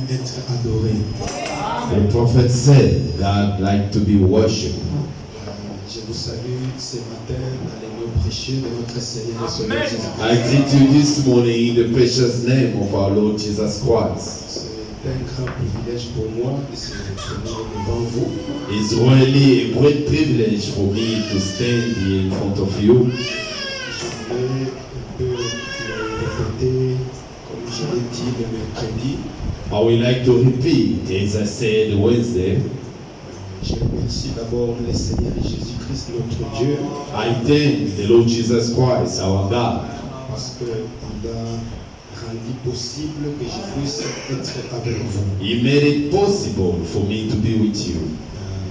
être adoré. The prophet said God liked to be worshipped. Je vous salue ce matin dans les noms précieux de notre Seigneur et Sauveur Jésus-Christ. I greet you this morning in the precious name of our Lord Jesus Christ. C'est un grand privilège pour moi de se tenir devant vous. It's really a great privilege for me to stand here in front of you. Je vais un peu répéter, comme je l'ai dit le mercredi. I would like to repeat, as I said Wednesday, Je remercie d'abord le Seigneur Jésus-Christ, notre Dieu, I thank the Lord Jesus Christ, our God, parce qu'il a rendu possible que je puisse être avec vous. He made it possible for me to be with you.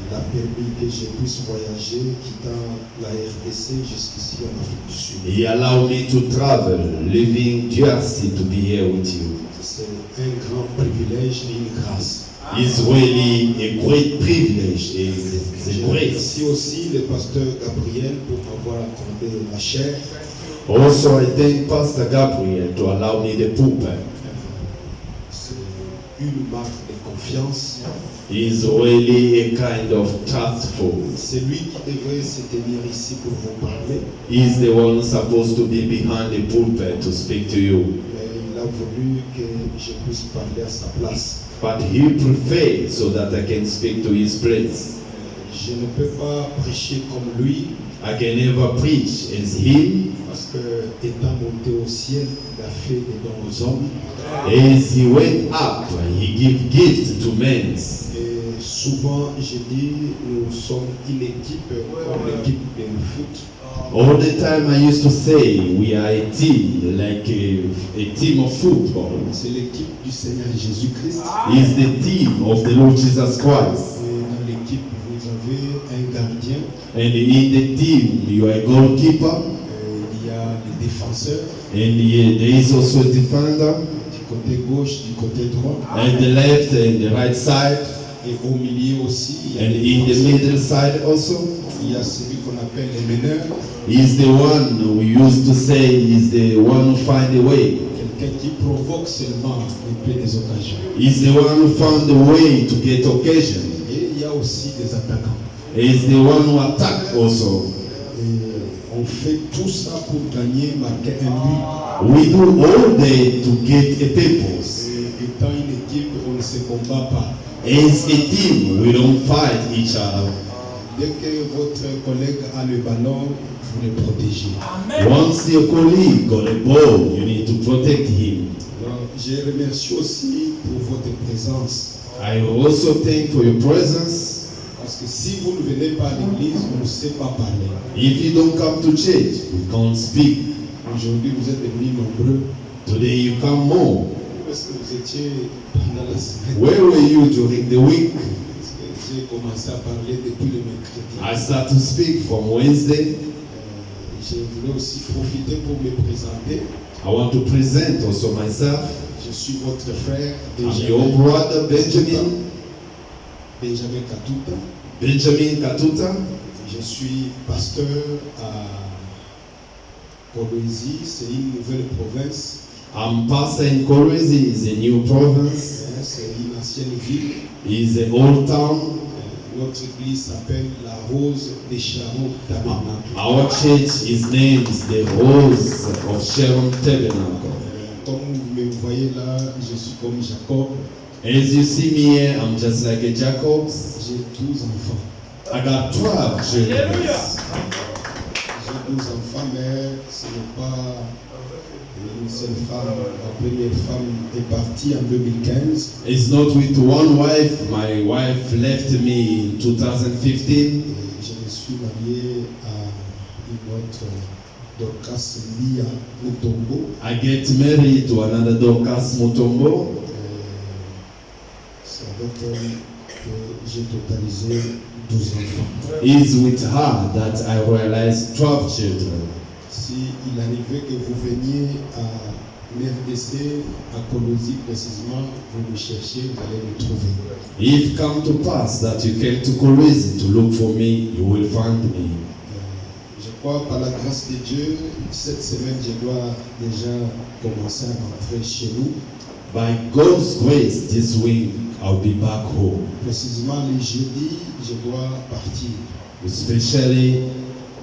Il a permis que je puisse voyager, quittant la RDC jusqu'ici en Afrique du Sud. He allowed me to travel, leaving DRC to be here with you. C'est un grand privilège et une grâce. It's really a great privilege, it's Je a grace. remercie aussi le pasteur Gabriel pour m'avoir accordé la chair. Also, I thank Pastor Gabriel to allow me the pulpit. C'est une marque de confiance. He's really a kind of trustful. C'est lui qui devrait se tenir ici pour vous parler. He's the one supposed to be behind the pulpit to speak to you. Mais il a voulu que je puisse parler à sa place. But he preferred so that I can speak to his place. Je ne peux pas prêcher comme lui I can never preach as him. parce que étant monté au ciel, il a fait des dons aux hommes. As he went up, he gave gifts to men. Et souvent, je dis, nous sommes une équipe comme l'équipe de foot. All the time I used to say we are a team, like a team of football. C'est l'équipe du Seigneur Jésus-Christ. It's the team of the Lord Jesus Christ. Et dans l'équipe, vous avez un gardien, And in the team, you are a goalkeeper. il y a les défenseurs And there is also a defender. du côté gauche, du côté droit. And the left and the right side. Et au milieu aussi, il y a And les in the défenseurs. middle side also. Il y a celui qu'on appelle les meneurs, He's the one we used to say is the one who find a way. quelqu'un qui provoque seulement et peut des occasions. He's the one who found a way to get occasion. Et il y a aussi des attaquants. He's the one who attack also. Et on fait tout ça pour gagner, marquer un but. We do all day to get a purpose. Et étant une équipe, on ne se combat pas. As a team, we don't fight each other. Dès que votre collègue a le ballon, vous le protégez. Once your colleague got a ball, you need to protect him. Alors, je remercie aussi pour votre présence. I also thank for your presence. Parce que si vous ne venez pas à l'église, on ne sait pas parler. If you don't come to church, we can't speak. Aujourd'hui, vous êtes devenus nombreux. Today you come more. Où est-ce que vous étiez pendant la semaine? Where were you during the week? Parce que j'ai commencé à parler depuis le mercredi. I start to speak from Wednesday. Je voulais aussi profiter pour me présenter. I want to present also myself. Je suis votre frère I'm your brother Benjamin Katuta. Benjamin Katuta. Je suis pasteur à Kolwezi, c'est une nouvelle province. I'm pastor in Kolwezi, is a new province. C'est une ancienne ville. It's an old town. Notre église s'appelle la Rose des Sharon Tabernacle. Our church is named the Rose of Sharon Tabernacle. Comme vous me voyez là, je suis comme Jacob. As you see me here, I'm just like a Jacob. J'ai 12 enfants. I got 12 children. J'ai 12 enfants, mais ce n'est pas une seule femme. La première femme est partie en 2015. It's not with one wife. My wife left me in 2015. Et je me suis marié à une autre Dorcas Lia Mutombo. I get married to another Dorcas Mutombo. C'est avec elle que j'ai totalisé 12 enfants. It's with her that I realized 12 children. Si il arrivait que vous veniez à l'RDC, à Kolwezi précisément, vous me cherchiez, vous allez me trouver. If come to pass that you came to Kolwezi to look for me, you will find me. Je crois par la grâce de Dieu, cette semaine, je dois déjà commencer à rentrer chez nous. By God's grace, this week I'll be back home. Précisément le jeudi, je dois partir. Especially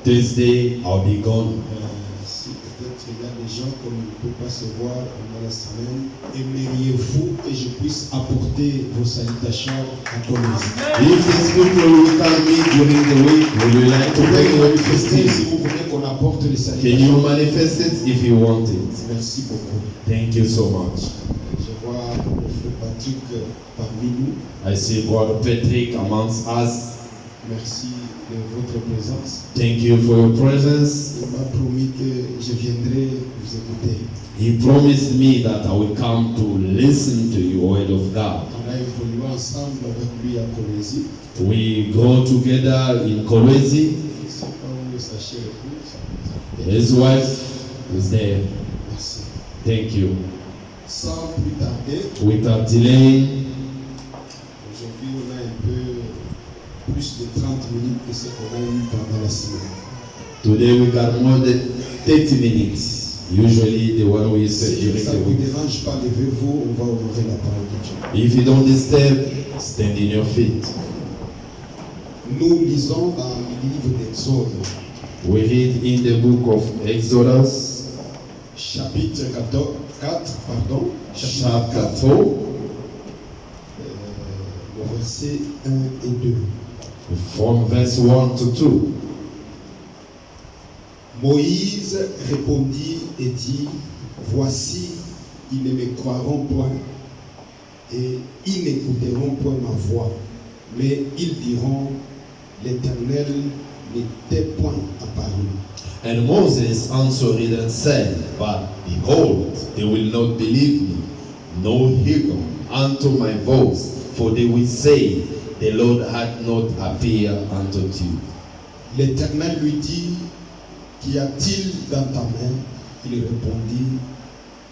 Thursday, I'll be gone. Si peut-être il y a des gens comme on ne peut pas se voir pendant la semaine, aimeriez-vous que je puisse apporter vos salutations à Colombie? If these people will come meet during the week, would you like to bring your Manifestez si festive? vous voulez qu'on apporte les Can you salutations. manifest it if you want it? Merci beaucoup. Thank you so much. Je vois le frère Patrick parmi nous. I see Brother Patrick amongst us. Merci de votre présence. Thank you for your presence. Il m'a promis que je viendrai vous écouter. He promised me that I will come to listen to your word of God. On a évolué ensemble avec lui à Colombie. We go together in Kolwezi. Je ne sais pas où sa chère épouse. His wife is there. Merci. Thank you. Sans plus tarder, Without delaying, aujourd'hui on a un peu plus de 30 minutes que ce qu'on a eu pendant la semaine. today we got more than 30 minutes. Usually the one we said Si during ça the ne vous week. dérange pas, levez-vous, on va honorer la parole de Dieu. If you don't disturb, stand in your feet. Nous lisons dans le livre d'Exode, We read in the book of Exodus, chapitre 4, chapter 4, le verset 1 et 2. from verse 1 to 2. Moïse répondit et dit, voici, ils ne me croiront point et ils n'écouteront point ma voix, mais ils diront, l'Éternel n'était point apparu. And Moses answered and said, But behold, they will not believe me, nor hearken unto my voice, for they will say, The Lord hath not appeared unto you. L'Éternel lui dit, qu'y a-t-il dans ta main? Il répondit,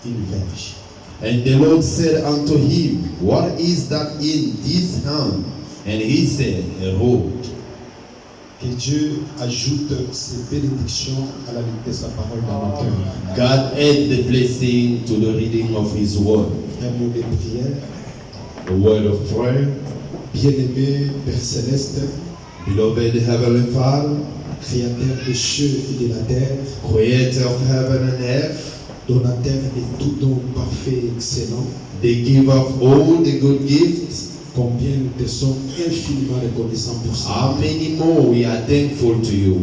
une verge. And the Lord said unto him, What is that in this hand? And he said, A rod. Que Dieu ajoute ses bénédictions à la lecture de sa parole dans nos cœurs. God add the blessing to the reading of his word. Un mot de prière. The word of prayer. Bien-aimé Père Céleste, Beloved Heavenly Father, Créateur des cieux et de la terre, Creator of heaven and earth, donateur de tout don parfait et excellent, the giver of all the good gifts, combien nous te sommes infiniment reconnaissants pour ça. how many more we are thankful to you.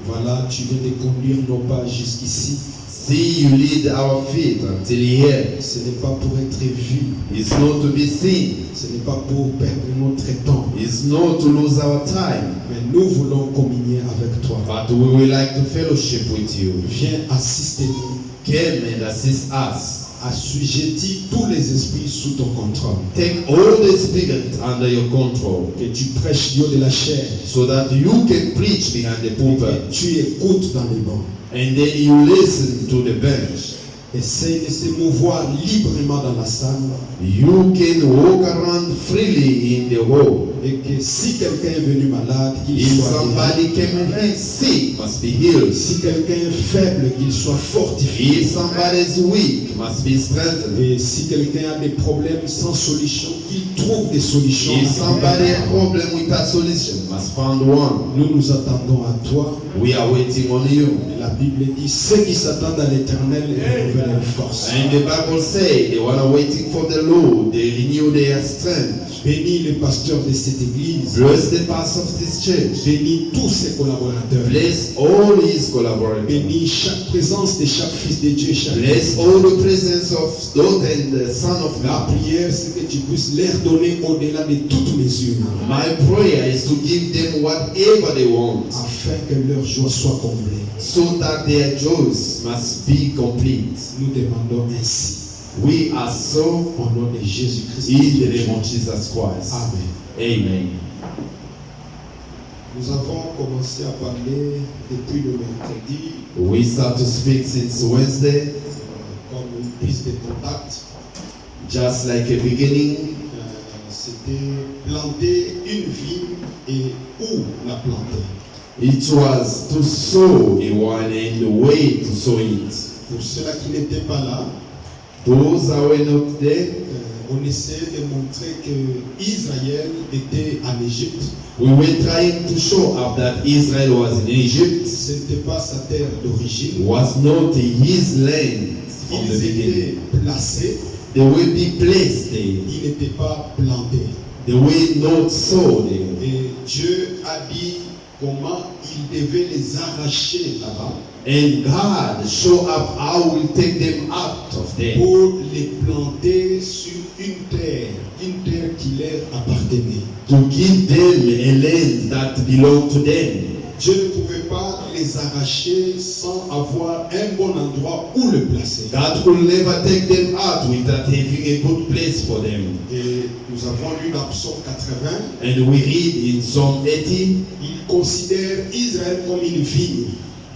Voilà, tu viens de conduire nos pas jusqu'ici. See, you lead our feet until here. Ce n'est pas pour être vu, It's not to be seen. ce n'est pas pour perdre notre temps, It's not to lose our time. mais nous voulons communier avec toi. But we would like to fellowship with you. Viens assister-nous, Come and assist us. assujettis tous les esprits sous ton contrôle. Take all the spirit under your control, Que tu prêches Dieu de la chair, so that you can preach behind the et pulpit, que tu écoutes dans les bancs. and then you listen to the bench. Essaye de se mouvoir librement dans la salle. You can walk around freely in the hall. Et que si quelqu'un est venu malade, qu'il If soit guéri. somebody came in sick, must be healed. Si quelqu'un est faible, qu'il soit fortifié. If somebody is weak, must be strengthened. Et si quelqu'un a des problèmes sans solution, qu'il trouve des solutions. If somebody has a problem with a solution, must find one. Nous nous attendons à toi. We are waiting on you. La Bible dit, ceux qui s'attendent à l'Éternel renouvellent leur force. And the Bible says the one are waiting for the Lord, they renew their strength. Bénis le pasteur de cette église. Bless the pastor of this church. Bénis tous ses collaborateurs. Bless all his collaborators. Bénis chaque présence de chaque fils de Dieu. Chaque Bless all the presence of God and the Son of La God. prière, c'est que tu puisses leur donner au-delà de toute mesure, My prayer is to give them whatever they want, afin que leur joie soit comblée. so that their joys must be complete. Nous demandons ainsi, We are so au nom de Jésus-Christ. in the name of Jesus Christ. Amen. Amen. Nous avons commencé à parler depuis le mercredi We start to speak since Wednesday, comme une prise de contact. just like a beginning. C'était planter une vigne et où la planter. It was to sow a wine and the way to sow it. Pour ceux-là qui n'étaient pas là, Those that were not there, On essaie de montrer que Israël était en Égypte. we were trying to show up that Israel was in Egypt, Ce n'était pas sa terre d'origine. was not his land from the Ils beginning. étaient placés, They will be placed there. ils n'étaient pas plantés. They were not sown there. Et Dieu a dit comment il devait les arracher là-bas And God show up how we take them out of there pour les planter sur une terre qui leur appartenait. to give them a land that belonged to them. Dieu ne pouvait pas les arracher sans avoir un bon endroit où le placer. God could never take them out without having a good place for them. Et nous avons lu dans Psaume 80, And we read in Psalm 80, il considère Israël comme une vigne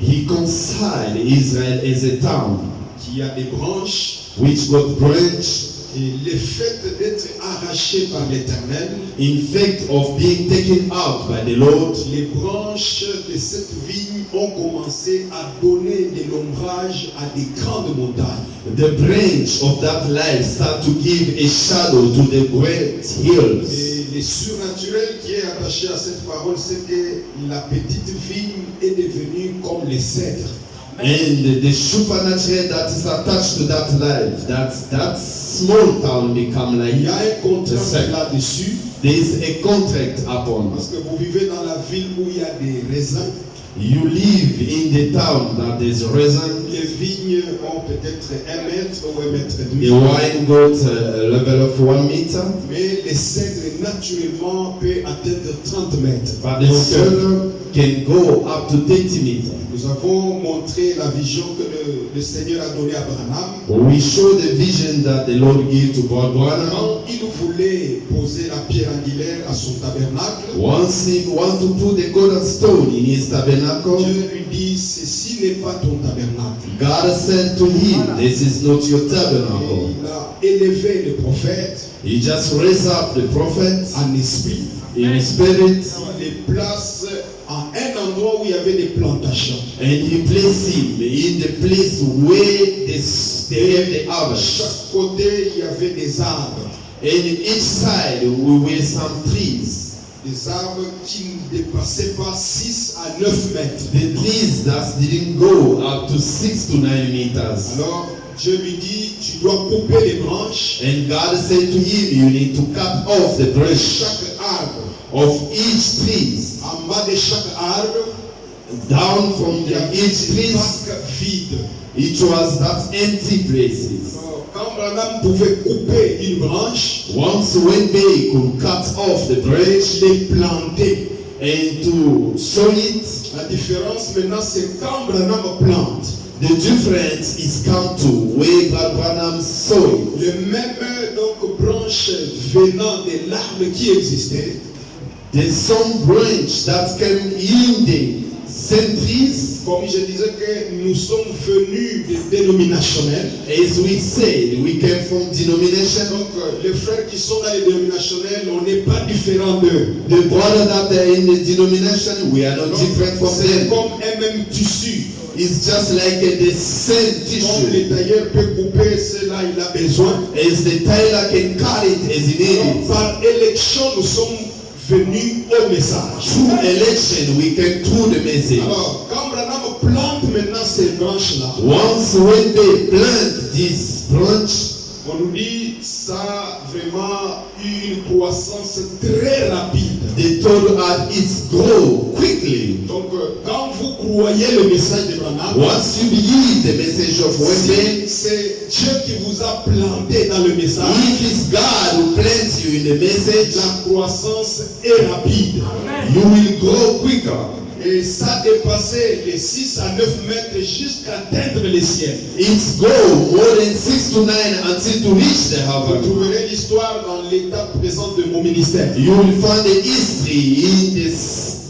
he considered Israel as a town qui a des branches. which got branch. Et le fait d'être arraché par l'Éternel, In fact of being taken out by the Lord, les branches de cette vigne ont commencé à donner de l'ombrage à des grandes montagnes. the branch of that life start to give a shadow to the great hills. Et le surnaturel qui est attaché à cette parole, c'est que la petite vigne est devenue comme les cèdres. And the supernatural that is attached to that life, that small town become like Il y a un contrat the là-dessus, there is a contract upon. parce que vous vivez dans la ville où il y a des raisins. You live in the town that is resin. Les vignes ont peut-être 1 mètre ou 1 mètre et The demi. wine got a level of 1 meter, Mais les cèdres, naturellement, peuvent atteindre 30 mètres. but the cedar can go up to 30 meters. Nous avons montré la vision que le Seigneur a donnée à Branham. We show the vision that the Lord gave to Brother Branham. Quand il voulait poser la pierre angulaire à son tabernacle, Once he want to put the cornerstone in his tabernacle, Dieu lui dit, ceci n'est pas ton tabernacle. God said to him, this is not your Et tabernacle. il a élevé le prophète He just raised up the prophet en esprit. in spirit, Il les place à un endroit où il y avait des plantations. and he placed him in the place where they have the À harvest. chaque côté, il y avait des arbres. And each side we were some trees. Des arbres qui ne dépassaient pas 6 à 9 mètres. The trees that didn't go up to 6 to 9 meters. Alors, Dieu lui dit, tu dois couper les branches. And God said to him, you need to cut off the branch Chaque arbre, of each tree. en bas de chaque arbre, Down from il y avait each des tree, bacs vides. it was that empty places. Alors, quand Branham pouvait couper une branche, Once when they could cut off the branch les planter. and to sow it, La différence maintenant, c'est quand Branham plante. the difference is come to where God Branham sow it. Les mêmes donc, branches venant de l'arbre qui existait, There's some branch that came in the same trees. comme je disais que nous sommes venus des dénominationnels. As we said, we came from denomination. Donc, les frères qui sont dans les dénominationnels, on n'est pas différents d'eux. The brother that are in the denomination, we are not Donc, different from c'est them. comme un même tissu. It's just like the same Comme tissue. les tailleurs peuvent couper, cela il a besoin. As the tailor can cut it as he needs Donc, it. par élection, nous sommes venus au message. Through election, we can through the message. Alors, quand Branham plante maintenant ces branches-là, Once when they plant this branch, on nous dit ça a vraiment eu une croissance très rapide. they told us it's grow quickly. Donc, quand vous croyez le message de Branham, Once you believe the message of Wednesday, c'est Dieu qui vous a planté dans le message. if it's God who plants you in the message, La croissance est rapide. you will grow quicker. Et ça dépassait les 6 à 9 mètres jusqu'à atteindre les ciels. It's go more than 6 to 9 until to reach the Vous heaven. trouverez l'histoire dans l'état présent de mon ministère. You will find the history in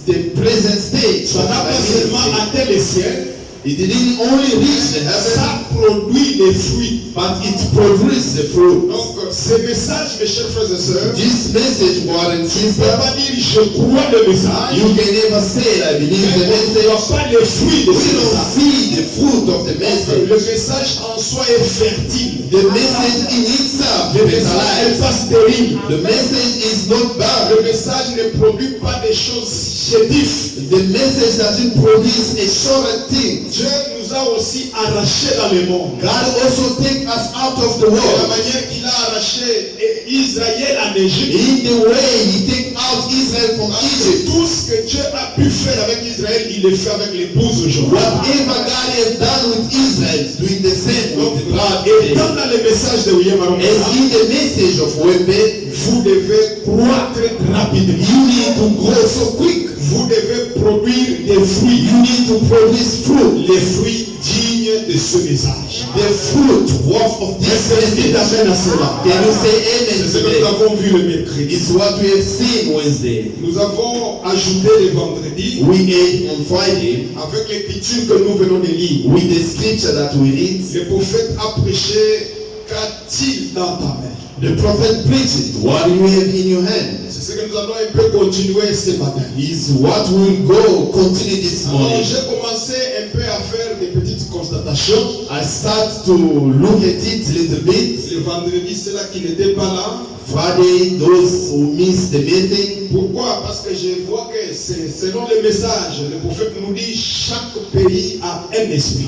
the present stage. Ça n'a pas seulement atteint les ciels, It didn't only reach the heaven, ça produit les fruits. but it produced the fruit. Donc, ces messages, mes chers frères et sœurs, This message, brothers and tu ne peux sisters, pas dire je crois le message, you can never say, I believe the mais on ne message. voit pas les fruits de We ce don't message. see the fruit of the message. Le message en soi est fertile. The message in itself Le is message n'est alive. pas stérile. The message is not bad. Le message ne produit pas des choses chétives. The message doesn't produce a shorter thing. Dieu nous a aussi arrachés dans le monde. God also take us out of the De la world. manière qu'il a arraché Israël en Égypte. In the way he take out Israel from Egypt. Tout ce que Dieu a pu faire avec Israël, il le fait avec l'épouse aujourd'hui. Whatever God has done with Israel is doing the same with the bride Et today. dans le message de William Aron, As in the message of Wembe, vous devez croître rapidement. you need to grow so quick. Vous devez produire des fruits. You need to produce fruit. Les fruits dignes de ce message. The fruit worth of this Est-ce que dites message. amen à cela? Can you say C'est amen ce que nous today? avons vu le mercredi. It's what we have seen Wednesday. Nous avons ajouté le vendredi We ate on Friday avec l'écriture que nous venons de lire. with the scripture that we read. Le prophète a prêché qu'a-t-il dans ta main? The prophet preached, what do you have in your hand? C'est ce que nous allons un peu continuer ce matin. Is what will go continue this Alors, morning. j'ai commencé un peu à faire des petites constatations. I start to look at it a little bit. Le vendredi, ceux-là qui n'étaient pas là. Friday, those who missed the meeting. Pourquoi? Parce que je vois que c'est selon le message, le prophète nous dit chaque pays a un esprit.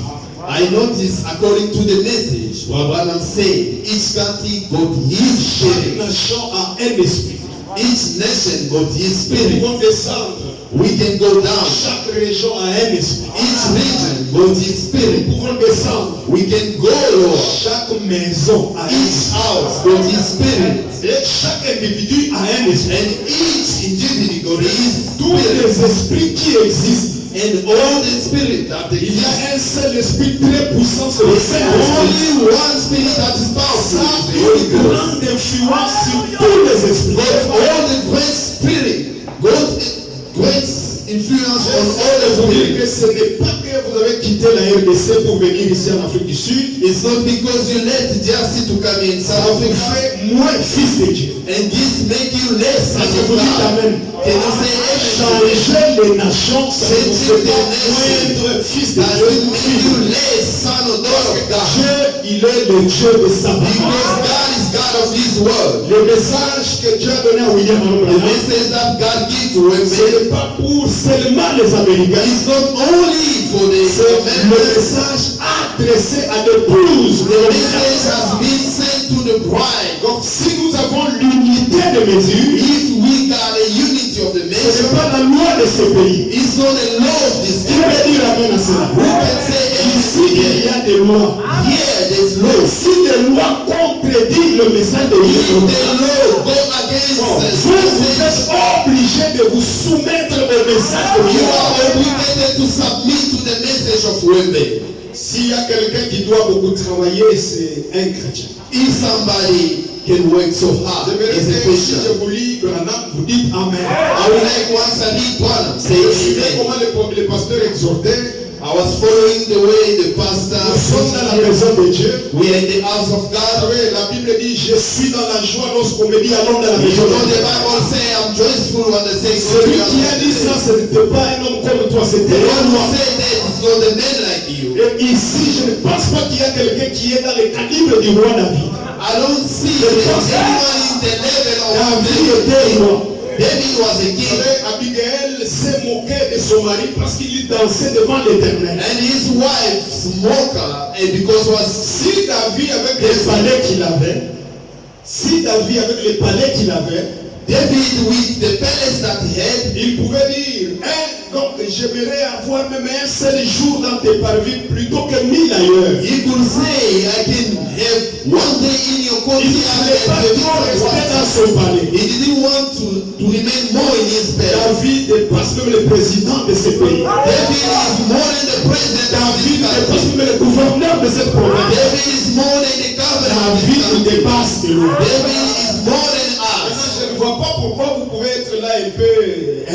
I notice according to the message, what Branham said, each country got his Chaque spirit. nation a un esprit. Each nation got his Nous spirit. pouvons descendre. We can go down. Chaque région a un esprit. Each region got his spirit. Nous pouvons descendre. We can go lower. Chaque maison a un Each esprit. house got his spirit. Et chaque individu a un esprit. And each individual got his Tous spirit. les esprits qui existent, And all the spirit that il y exists. a un seul esprit très puissant, c'est le Saint-Esprit. Only one spirit that is Ça powerful. a is the Holy une Ghost. grande influence sur tous les esprits. But all the great spirit, great influence on all Je the vous dire que spirits. ce n'est pas que vous avez quitté la RDC pour venir ici en Afrique du Sud. It's not because you left DRC to come in Ça South vous Africa. fait moins fils de Dieu. And this make you less Parce as que a vous dites God. Amen. Can you say amen? Changer les nations, ça ne vous fait pas moindre fils de That Dieu. will make you less son or daughter of God. Dieu, il est le Dieu de sa Because parole. God is God of His word. Le message que Dieu a donné à William The Aron, message that God gives to ce women n'est pas pour seulement les Américains. is not only for the C'est le members. message adressé à l'épouse. The message has been sent to the bride. Donc, si nous avons l'unité de mesure, If we got a unity of the ce n'est measure, pas la loi de ce pays. it's not a law of this Qui peut country. dire amen à cela? Who can say Ici, il anything? y a des lois. Here, there's law. Si les lois contredisent le message de If Dieu, the law go against vous the êtes obligés de vous soumettre au message de you Dieu. are obligated to submit to the message of women. S'il y a quelqu'un qui doit beaucoup travailler, c'est un chrétien. If somebody can work so hard Je vais as a rester, si je Christian, vous lis Branham, vous dites Amen. I would like once I read Branham say Je suivais amen. comment le pasteur exhortait. I was following the way the pastor. Nous sommes dans la maison de Dieu. We are in the house of Vous God. savez, la Bible dit, je suis dans la joie lorsqu'on me dit allons dans la You maison know de the Dieu. Bible say I'm joyful when they say Celui qui a dit ça, ce n'était pas un homme comme toi, The c'était un one who roi. said that is not a man like you. Et ici, je ne pense pas qu'il y a quelqu'un qui est dans le calibre du roi David. I don't see anyone in the level of David était roi. David was a Vous king. savez, Abigail s'est moquée de son mari parce qu'il dansait devant l'Éternel. And his wife smoked her, and because was Si David, avec les palais qu'il avait, David with the palace that he had, il pouvait dire, donc j'aimerais avoir même un seul jour dans tes parvis plutôt que 1000 ailleurs. he could say, I can have one day in your Il country ne voulait pas and trop rester dans have son palais. He didn't want to remain more in his bed. David dépasse même le président de ce pays. David is more than the president of this David dépasse country. même le gouverneur de cette province. David is more than the governor of this David country. dépasse de loin. David is more than us. Maintenant, je ne vois pas pourquoi vous pouvez être là un peu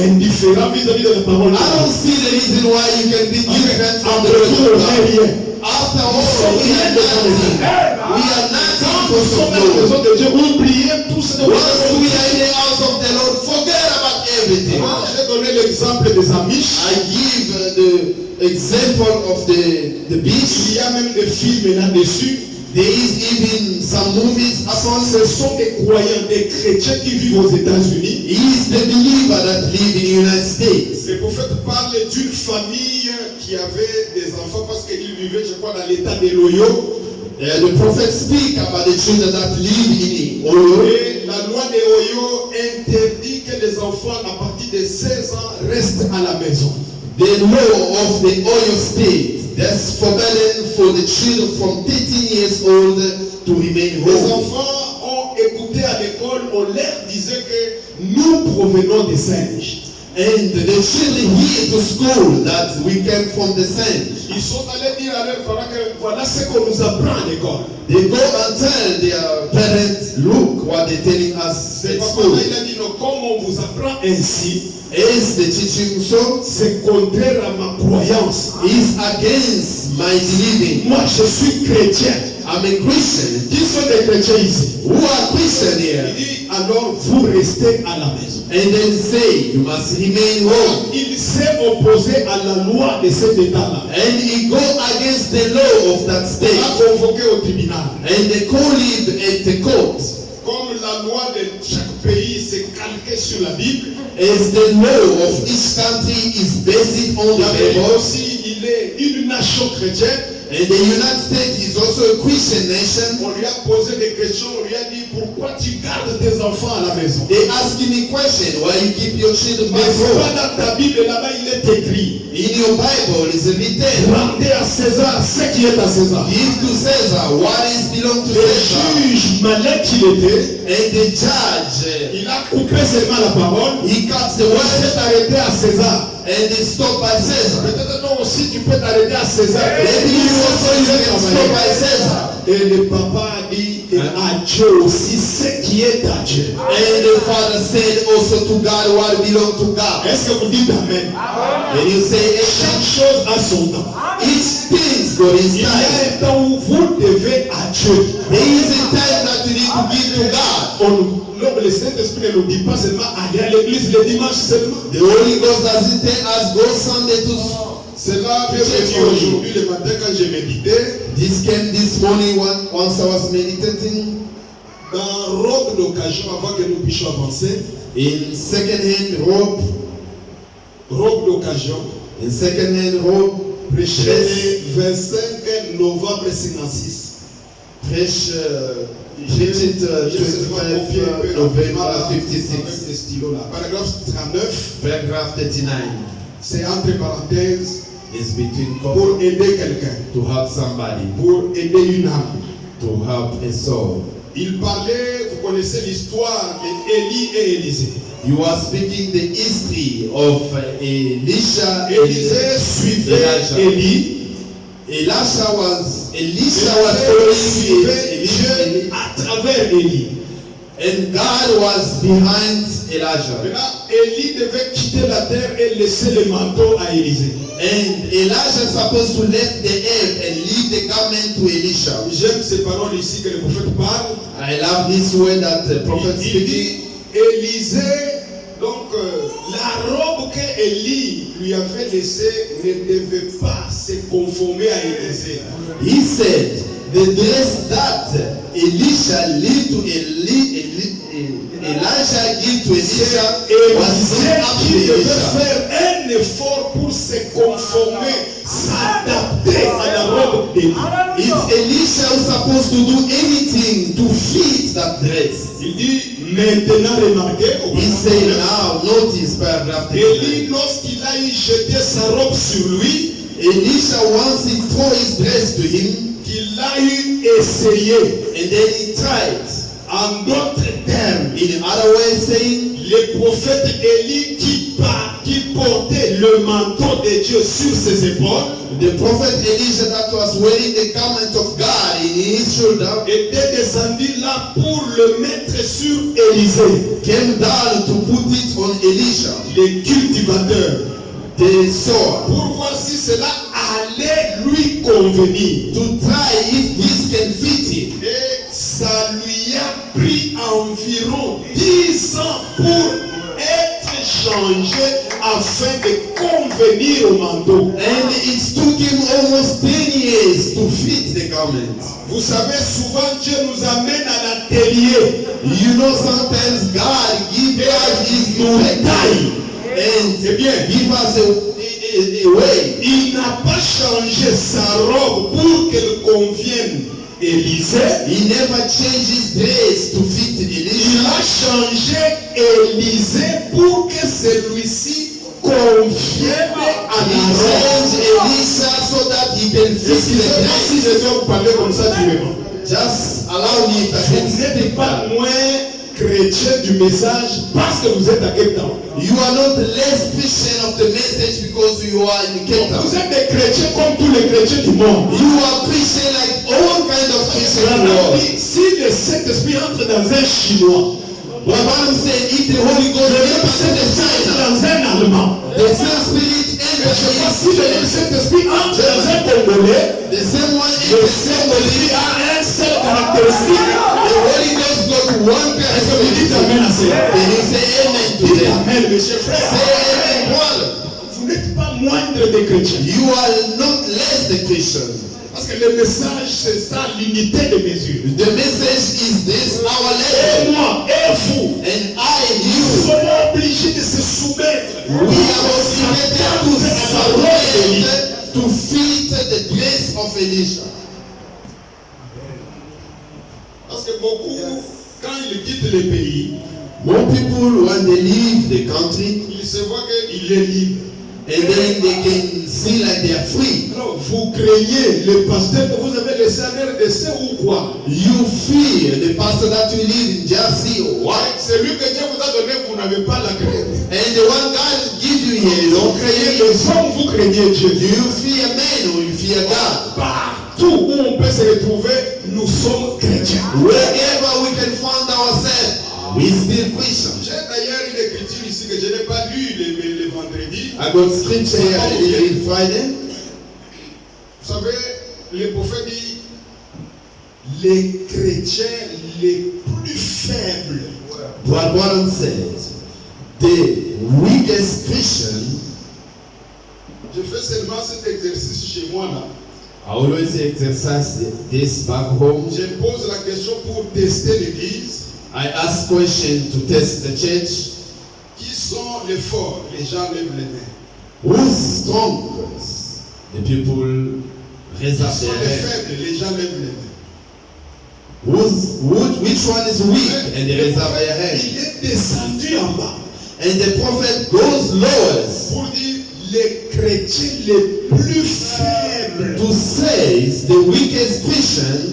indifférent vis-à-vis de la parole. I don't see the reason why you can be different from the Après word tout, of on n'est God. rien. After after all, we are nothing. We are nothing Quand for nous sommes some dans la Lord. maison de Dieu, oubliez tout ce que Once we are in the house of the Lord, forget about everything. Moi, j'ai donné l'exemple des Amish. I give the example of the beach. Il y a même des films là-dessus. There is even some movies upon. Ce sont des croyants, des chrétiens qui vivent aux États-Unis. He is the believer that live in the United States. Le prophète parle d'une famille qui avait des enfants parce qu'ils vivaient, je crois, dans l'état des loyaux. The prophet speak about the children that live in Oyo. Et la loi des Oyo interdit que les enfants à partir de 16 ans restent à la maison. The law of the Oyo state, that's forbidden for the children from 13 years old to remain Les home. enfants ont écouté à l'école, on leur disait que nous provenons des singes. And the children here to school that we came from the same. Ils sont allés dire à leurs parents que voilà ce qu'on nous apprend à l'école. They go and tell their parents, look what they're telling us C'est at papa school. il a dit non, comme on vous apprend ainsi, Is the teaching so? c'est contraire à ma croyance. Is against my believing. Moi je suis chrétien. I'm a Christian. Qui sont les chrétiens ici? Who are Christian Il here? dit alors vous restez à la maison. And then say, you must remain home. Il s'est opposé à la loi de cet état-là. And he go against the law of that Il state. a convoqué au tribunal. And they call him at the court. Comme la loi de chaque pays s'est calquée sur la Bible, As the law of each country is based on the l'Amérique Bible. aussi, il est une nation chrétienne. And the United States is also a Christian nation. On lui a posé des questions, on lui a dit pourquoi tu gardes tes enfants à la maison. They ask him a question, why you keep your children Mais back c'est pas home? dans ta Bible, là-bas il est écrit. In your Bible is written, Rendez à César ce qui est à César. give to Caesar what is belong to Le Caesar. juge malin qu'il était, And the judge, il a coupé seulement la parole. he cuts the Il word s'est arrêté à César. and they stop by Caesar. Peut-être toi aussi tu peux t'arrêter à César. Maybe you also you can stop by Caesar. Et le papa a dit et à Dieu aussi ce qui est à Dieu. And the father said also to God what belong to God. Est-ce que vous dites Amen? And you say, Chaque chose a son temps. each thing's got his Il y a time. un temps où vous devez à Dieu. There is a time that you need to give to God. Le Saint-Esprit ne nous dit pas seulement aller à l'église le dimanche seulement. The Holy Ghost doesn't tell us go Sunday to. Cela m'est venu aujourd'hui le matin quand j'ai médité. This came this morning once I was meditating. Dans robe d'occasion, avant que nous puissions avancer, In second-hand robe, robe d'occasion, in second-hand robe, prêché le 25 novembre 56. preach it Je sais pas copier 25 November avec 56, des stylos là. Paragraphe 39, paragraph 39. c'est entre parenthèses Is between pour couple aider quelqu'un, to help somebody, pour aider une âme. to help a soul. Il parlait, vous connaissez l'histoire d'Élie et Élisée. You are speaking the history of Elisha and Élisée suivait Elijah. Élie. Elisha was Élisée following suivait Eli- Dieu à travers Élie. and God was behind Elijah. Maintenant, Élie devait quitter la terre et laisser le manteau à Élisée. And Elijah supposed to let the earth and leave the garment to Elisha. J'aime ces paroles ici que le prophète parle. I love this way that the prophet Il speaking. dit, Élisée, donc la robe que Élie lui avait laissée ne devait pas se conformer à Élisée. He said, the dress that Elisha gave to Elijah gave to Elisha was Élisée not up qui to devait Elisha. faire un effort pour se conformer, s'adapter à la robe d'Élie. It's Elisha who's supposed to do anything to fit that dress. Il dit, maintenant remarquez, au He said, now notice paragraph 39. Élie, lorsqu'il a eu jeté sa robe sur lui, Elisha once he threw his dress to him, qu'il a eu essayé, and then he tried. en d'autres termes, In other words, saying, le prophète Élie qui portait le manteau de Dieu sur ses épaules the prophet Elisha that was wearing the garment of God in his shoulder était descendu là pour le mettre sur Élisée, came down to put it on Elisha, le cultivateur, the sword, pour voir si cela allait lui convenir. to try if this can fit him. Et ça lui a pris environ 10 ans pour être changé afin de convenir au manteau. And it took him almost 10 years to fit the garment. Vous savez, souvent Dieu nous amène à l'atelier. You know, sometimes God gives us his new time and C'est bien. give us a way. Il n'a pas changé sa robe pour qu'elle convienne Élisée. He never changed his dress to fit Il Elisha. a changé Élisée pour que celui-ci convienne à He la robe. changed Elisha so that he can fit the Excusez-moi si dress. je dois vous parler comme ça durement. Just allow me to Vous n'êtes pas moins chrétien du message parce que vous êtes à Cape Town. You are not less Christian of the message because you are in Cape Town. Vous êtes des chrétiens comme tous les chrétiens du monde. You are Christian like all kind of Christian in the world. Si le Saint-Esprit entre dans un Chinois, But Bible said if the Holy Ghost le enters the Saint-Esprit China, entre dans un Allemand, the same spirit je sais pas enters si le Saint-Esprit entre dans un Congolais, the same one le enters Saint-Esprit somebody. a un seul caractéristique. The Holy Ghost got one Est-ce que vous dites Amen à characteristic. cela? And you say amen to Dites them. Amen, mes chers Say frères. amen, brother. Vous n'êtes pas moindre des chrétiens. You are not less the Christian. Parce que le message, c'est ça, l'unité de mesure. The message is this, our Et level. moi, et vous, And I and nous you, sommes obligés de se soumettre. we are obligated to submit to fit the grace of Elisha. Parce que beaucoup, quand ils quittent le pays, More people, when they leave the country, ils se voient qu'il est libre. and then they can see like they are free. Alors, vous craignez le pasteur que vous avez laissé en RDC ou quoi? You fear the pastor that you live in Jersey or what? Celui que Dieu vous a donné, vous n'avez pas la crainte. And the one God give you here, you Vous don't craignez fear. les hommes, vous craignez Dieu. Do you fear men or you fear God? Partout où on peut se retrouver, nous sommes chrétiens. Wherever we can find ourselves, we still Christians. J'ai d'ailleurs une écriture ici que je n'ai pas lue le vendredi. I got scripture here I didn't read Friday. Vous savez, le prophète dit, les chrétiens les plus faibles, What Warren says, the weakest Christian, je fais seulement cet exercice chez moi là. I always exercise this back home. Je pose la question pour tester l'église. I ask question to test the church. Qui sont les forts? Les gens lèvent les mains. Who's strong? The people raise Qui up sont their les hand. faibles? Les gens lèvent les mains. Which one is weak? And they raise up their hand. Il est descendu en bas And the prophet goes lowest pour dire les chrétiens les plus faibles to say the weakest Christian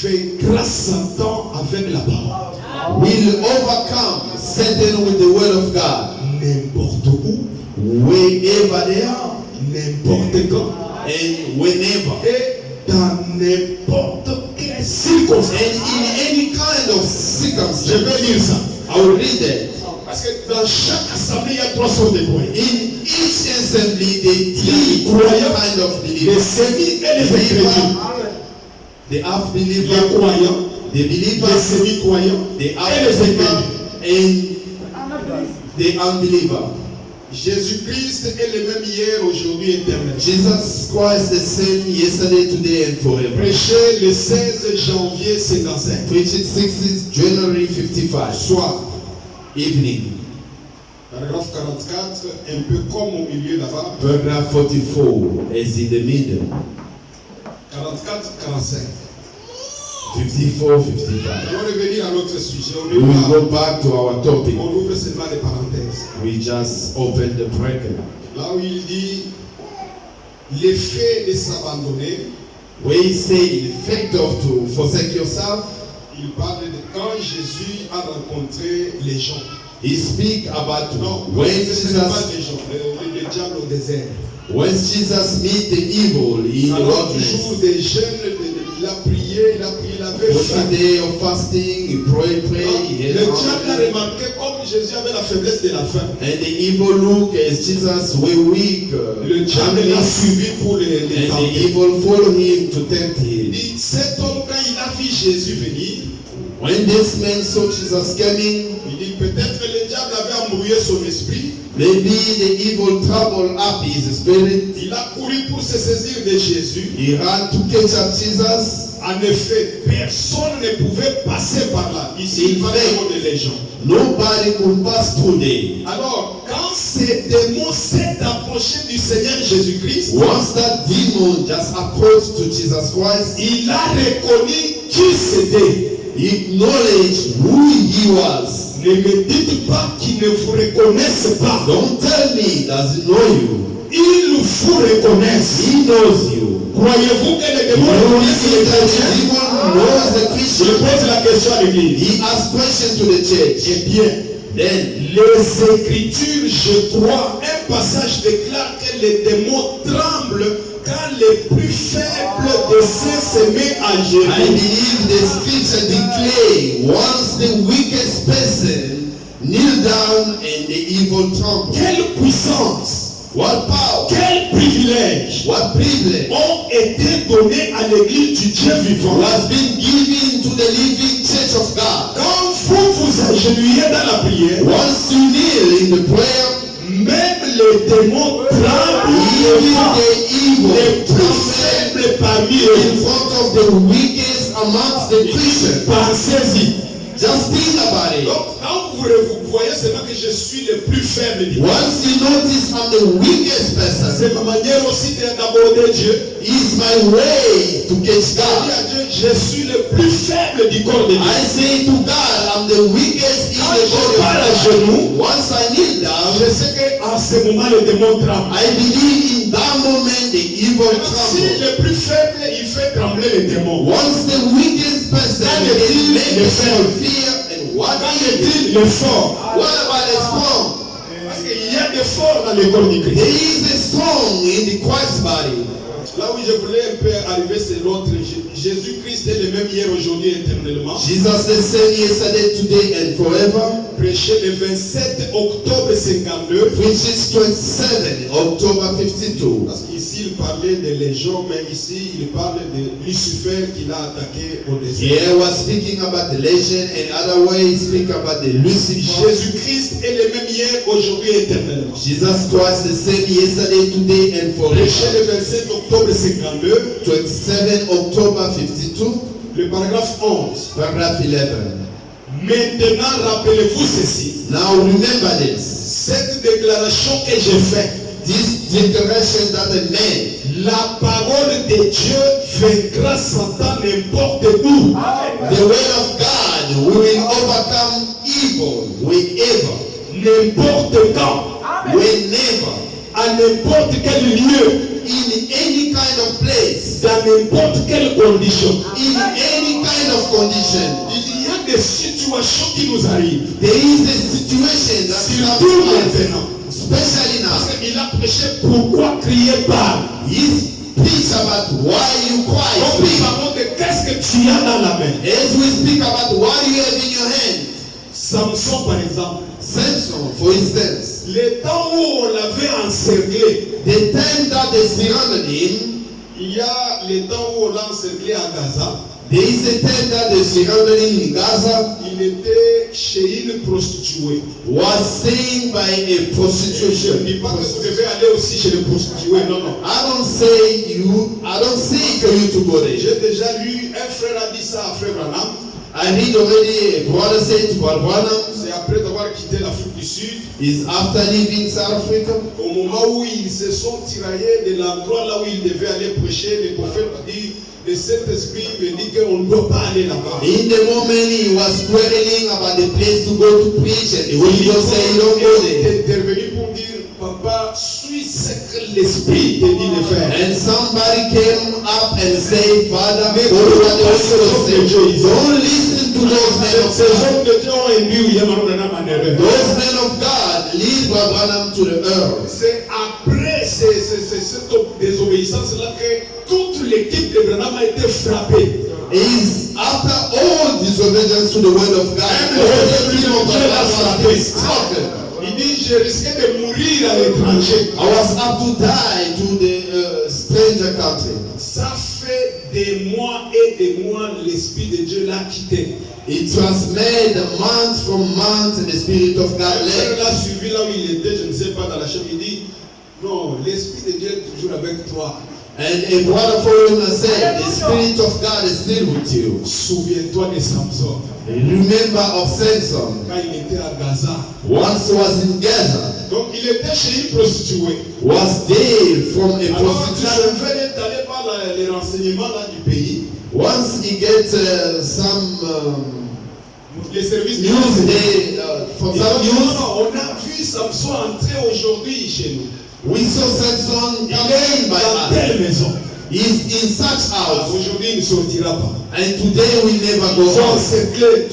vaincra Satan avec la parole. will overcome Satan with the word of God. N'importe où, Wherever they are n'importe quand and whenever et dans n'importe quelle circonstance. and in any kind of Je circumstance. vais lire ça. I will read that. Parce que dans chaque assemblée, il y a 300 témoins. In each assembly, they teach one kind of Les believers. sémis et les incrédules. The half Les believer, croyants, the les believers, semi-croyants the et half les believer, incrédules. and the unbeliever. Jésus-Christ est le même hier, aujourd'hui, éternel. Jesus Christ the same yesterday, today, and forever. Prêché le 16 janvier 55. Preached 6th January 55, Soir. evening. Paragraphe 44, un peu comme au milieu là-bas. Paragraph 44 is in the middle. 44, 45. 54, 55. Allons revenir à notre sujet. We will go back to our topic. On ouvre seulement les parenthèses. We just opened the bracket. Là où il dit l'effet de s'abandonner, Where he say the fact of to forsake yourself, il parle de quand Jésus a rencontré les gens. he speak about Non, when ce n'est pas Jesus les gens, le diable au désert. when Jesus meet the evil in the Alors toujours wilderness. des jeunes, il a prié prié, il avait For faim. a day of fasting, he prayed, Le he had diable a hunger. remarqué comme Jésus avait la faiblesse de la faim. And the evil look as Jesus were weak, Le diable l'a suivi pour les and the tenter. evil followed him to tempt Il him. dit, cet homme, quand il a vu Jésus venir, When this man saw Jesus coming, il dit, peut-être que le diable avait embrouillé son esprit. maybe the evil troubled up his spirit. Il a couru pour se saisir de Jésus. He ran to catch up Jesus. En effet, personne ne pouvait passer par là. Ici, il va de les gens. Nobody could pass through there. Alors, quand ces démons s'est approché du Seigneur Jésus-Christ, Once that demon just approached to Jesus Christ, il a reconnu qui c'était. he acknowledged who he was. Ne me dites pas qu'il ne vous reconnaisse pas. Don't tell me he doesn't know you. Il vous reconnaisse. He knows you. Croyez-vous que les You démons know reconnaissent les that the chrétiens? demon knows the Je Christian. pose la question à l'église. He asked questions to the church. Eh bien, Then, les Écritures, je crois, un passage déclare que les démons tremblent quand les plus faibles de ceux se mettent à I genoux. believe the scripture declare once the weakest person kneel down and the evil tremble. Quelle puissance, What power, quel privilège what privilege ont été donnés à l'église du Dieu vivant. has been given to the living church of God. Quand vous vous agenouillez dans la prière, Once you kneel in the prayer, même les démons tremblent even the evil les plus tremble faibles parmi in eux. front of the weakest amongst the Christians. Pensez-y. Just think about it. Donc, quand vous voyez seulement que je suis le plus faible du monde, Once you notice I'm the weakest person, c'est ma manière aussi d'aborder Dieu. it's my way to catch Je dis God. à Dieu, je suis le plus faible du corps de Dieu. I say to God, I'm the weakest in Quand the je body parle à of genoux, God. Once I kneel down, je sais qu'en ce moment, le démon tremble. I believe in that moment the evil Si tremble. le plus faible, il fait trembler les démons. Once the weakest person Quand is il made le to fait, fear, and what quand is il it? le fort, What about the strong? parce qu'il y a des forts dans le corps du There Christ. is a strong in the Christ body. Là où je voulais un peu arriver, c'est l'autre. Jésus-Christ est le même hier, aujourd'hui, éternellement. Jesus the same yesterday, today, and forever. Prêché le 27 octobre 52. Which is 27 October 52. Parce qu'ici, il parlait de légions, mais ici, il parle de Lucifer qu'il a attaqué au désert. Here was speaking about the legend, and other way speak about the Lucifer. Jésus-Christ est le même hier, aujourd'hui, éternellement. Jesus Christ the same yesterday, today, and Prêché forever. le 27 octobre 52, 27 October 52, le paragraphe 11. paragraph 11. Maintenant, rappelez-vous ceci. Now remember this. Cette déclaration que j'ai faite, This declaration that I made, la parole de Dieu vaincra Satan n'importe où. the word of God, we will overcome evil wherever, N'importe quand, whenever, à n'importe quel lieu, in any kind of place, dans n'importe quelle condition. in any kind of condition. Il y a des situations qui nous arrivent. There is a situation that Surtout happens, maintenant. especially Parce now. qu'il a prêché pourquoi crier pas. He speaks about why you Donc cry. nous parlons de qu'est-ce que tu as dans la main. As we speak about what you have in your hand. Samson par exemple. Samson, for instance, Le temps où on l'avait encerclé, the time that they surrounded him, il y a le temps où on l'a encerclé à Gaza. there is a time that they surrounded him in Gaza, Il était chez une prostituée. was staying by a Je ne prostitution. dis pas que vous devez aller aussi chez les prostituées, non, non. I don't say for you to go there. J'ai déjà lu, un frère a dit ça à frère Branham. I read already a brother said to Brother Branham, C'est après avoir quitté l'Afrique du Sud, is after leaving South Africa, au moment où ils se sont tiraillés de l'endroit là où ils devaient aller prêcher, le prophète a dit, le Saint-Esprit me dit qu'on ne doit pas aller là-bas. in the moment he was quarreling about the place to go to preach, and the Holy Ghost said, you don't go Il there. est intervenu pour dire, papa, suis ce que l'Esprit te dit de faire. And somebody came up and said, Father, Mais follow what the Holy Ghost said. Don't listen to those men of Ces God. hommes de Dieu ont induit William Branham en erreur. Those men of God lead Brother Branham to the earth. C'est après cette désobéissance-là que toute l'équipe de Branham a été frappée. is after all disobedience to the word of God, Même all le the people of Dieu là God sur la was piste. broken. Il dit, je risquais de mourir à l'étranger. I was up to die to the stranger country. Ça fait des mois et des mois, l'Esprit de Dieu l'a quitté. It was made months from months and the Spirit of God Le frère left. l'a suivi là où il était, je ne sais pas, dans la chambre. Il dit, non, l'Esprit de Dieu est toujours avec toi. And a brother following us said, the Spirit of God is still with you. Souviens-toi de Samson. Remember of Samson. Quand il était à Gaza. Once was in Gaza, Donc il était chez une prostituée. was there from a Alors prostitution. l'arrivée est allé par les renseignements là, du pays. Once he gets some Les services de news, they, from Ils ont some dit, news, non, on a vu Samson entrer aujourd'hui chez nous. we saw Samson Il come est in by dans us. telle maison. He's in such house, Aujourd'hui, il ne sortira pas. and today we never go Ils ont out. encerclé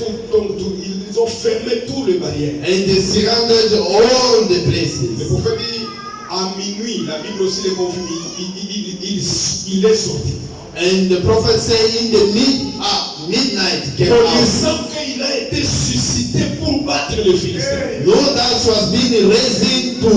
ils ont fermé toutes les barrières. And they surrounded all the Le places. prophète dit, à minuit, la Bible aussi le confirme, il est sorti. And the prophet said in the midnight came On out. sent qu'il a été suscité pour battre les Philistins. No doubt was being raised to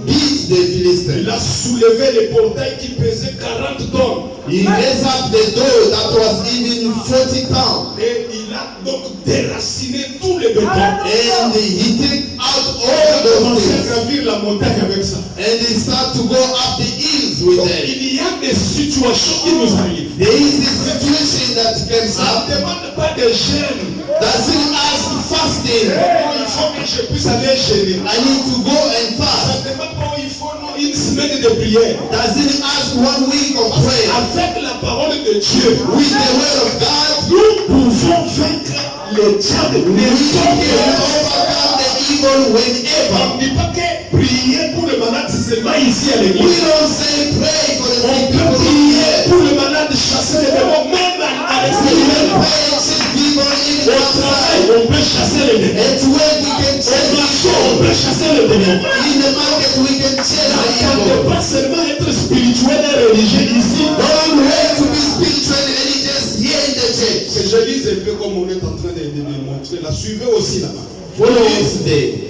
beat the Philistines. Il a soulevé les portails qui pesaient 40 tonnes. He raised up the door that was even 40 pounds. Et il a donc déraciné tous les bétons. And he took out Il all a those commencé à things. gravir la montagne avec ça. And he started to go up the hills with Donc, them. il y a des situations qui nous arrivent. There is this situation that comes Ça ne up. demande pas de jeûne. Doesn't ask fasting. Il faut que je puisse aller jeûner. I need to go and Ça fast. ne demande pas il faut non, une semaine de prière. Doesn't ask 1 week of prayer. Avec la parole de Dieu, With the word of God, nous pouvons vaincre le diable. we N'importe can où. overcome the evil whenever. On ne dit pas que prier pour le malade, c'est seulement ici à We l'église. don't say pray for the On sick peut people prier here. pour le malade, chasser les démons, même à We l'extérieur. can pray and sick people even Au travail, outside. on peut chasser les démons. At work we can Au chase marché, on evil. peut chasser les démons. In the market we can chase the N'attendez evil. pas seulement être spirituel et religieux ici. Don't wait to be spiritual and religious here in the church. Que je lise un peu comme on est en train de montrer. La suivez aussi là-bas. Follow us today.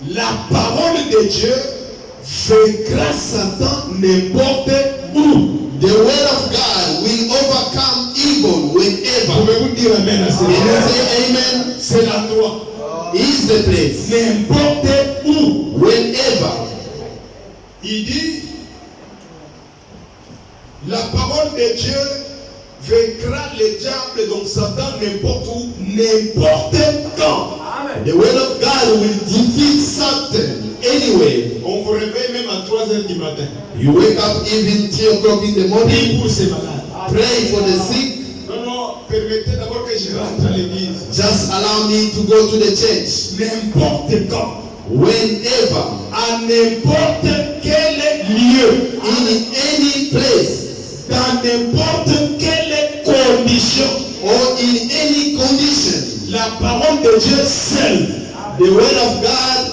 La parole de Dieu vaincra Satan n'importe où. The word of God will overcome evil whenever. Pouvez-vous dire Amen à Can you ça? say amen? C'est la loi. Is the place. N'importe où. Whenever. Il dit, la parole de Dieu vaincra le diable, donc Satan, n'importe où, n'importe quand. The word of God will defeat Satan anyway. On vous réveille même à 3 heures du matin. You wake up even 3 o'clock in the Prie morning. pour ces malades. Pray for the sick. Non, non, permettez d'abord que je rentre à l'église. Just allow me to go to the church. N'importe quand, Whenever. à n'importe quel lieu, In any place. dans n'importe quelle condition, Or in any condition. la parole de Dieu seule, The word of God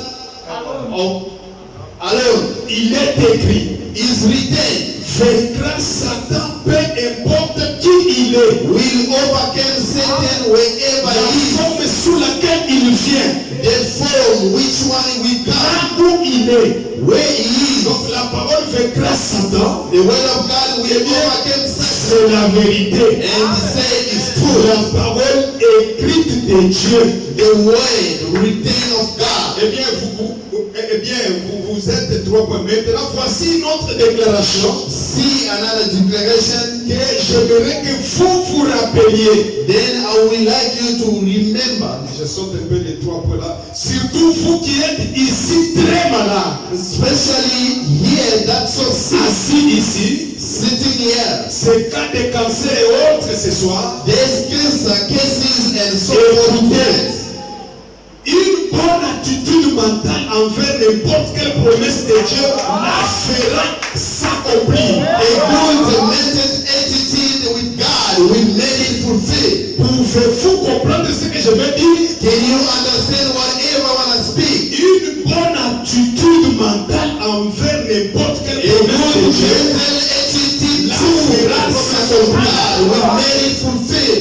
alone il est écrit, is written. vaincra Satan, peu importe qui il est, Will overcome Satan wherever la he is. forme sous laquelle il vient, The form which one we come. là où il est. Where he is. Donc la parole vaincra Satan, The word of God will overcome Satan. c'est la vérité. And he said it's true. La parole écrite de Dieu. The word written of God. Eh bien, vous êtes 3 points. Maintenant, voici notre déclaration See another declaration. que j'aimerais que vous rappeliez. Then I would like you to remember. Je saute un peu les 3 points là. Surtout vous qui êtes ici très malade. Especially here, that's so sick. Assis ici. Sitting here. Ces cas de cancer et autres ce soir. There's cancer cases and so forth. Une bonne attitude mentale envers n'importe quelle promesse de Dieu la fera s'accomplir. A good mental attitude with God will make it fulfill. Pouvez-vous comprendre ce que je veux dire? Can you understand whatever I want to speak? Une bonne attitude mentale envers n'importe quelle A promesse de good Dieu mental attitude to the promise of God will make it fulfill.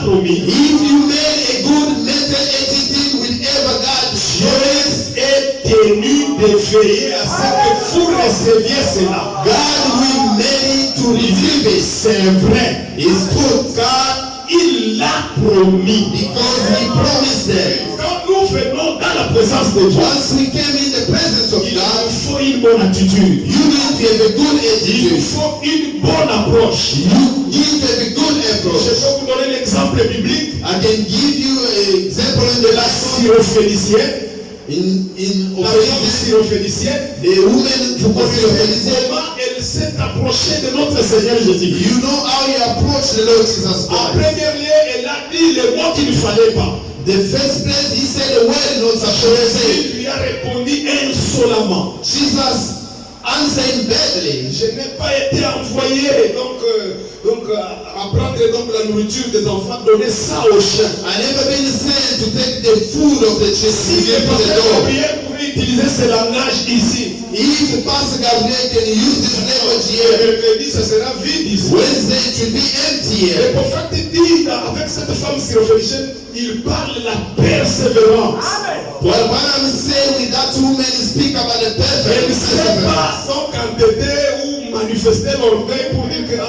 promis, if you made a good mental attitude whenever God promised, Dieu est tenu de veiller à ce que vous receviez cela. God will make it to receive it. C'est vrai. It's true. Car il l'a promis. Because He promised them. Quand nous venons dans la présence de Dieu, Once we came in the presence of il God, nous faut une bonne attitude. you need to have a good Il nous attitude. faut une bonne approche. You need to have a good Je approach. peux vous donner l'exemple biblique I can give you an example in de the la last syrophénicienne. in La femme syrophénicienne, the woman who was Syrophoenician. comment elle s'est approchée de notre Seigneur Jésus-Christ. You know how he approached the Lord Jesus En Christ. premier lieu, elle a dit le mot qu'il ne fallait pas. The first place he said the word not supposed to say. Jésus lui a répondu insolemment. Jesus answered badly. Je n'ai pas été envoyé à prendre donc la nourriture des enfants, donner ça aux chiens. I never been sent to take the food of the children Si to give le to the pasteur dog. Gabriel pouvait utiliser ce langage ici, If Pastor Gabriel can use this language le here, mercredi, ça sera vide ici. Wednesday it will be empty Le here. prophète dit avec cette femme syrophénicienne, il parle de la persévérance. What Branham said with that woman speak about the Elle ne perfect sait perseverance. pas donc entêter ou manifester l'orgueil pour dire que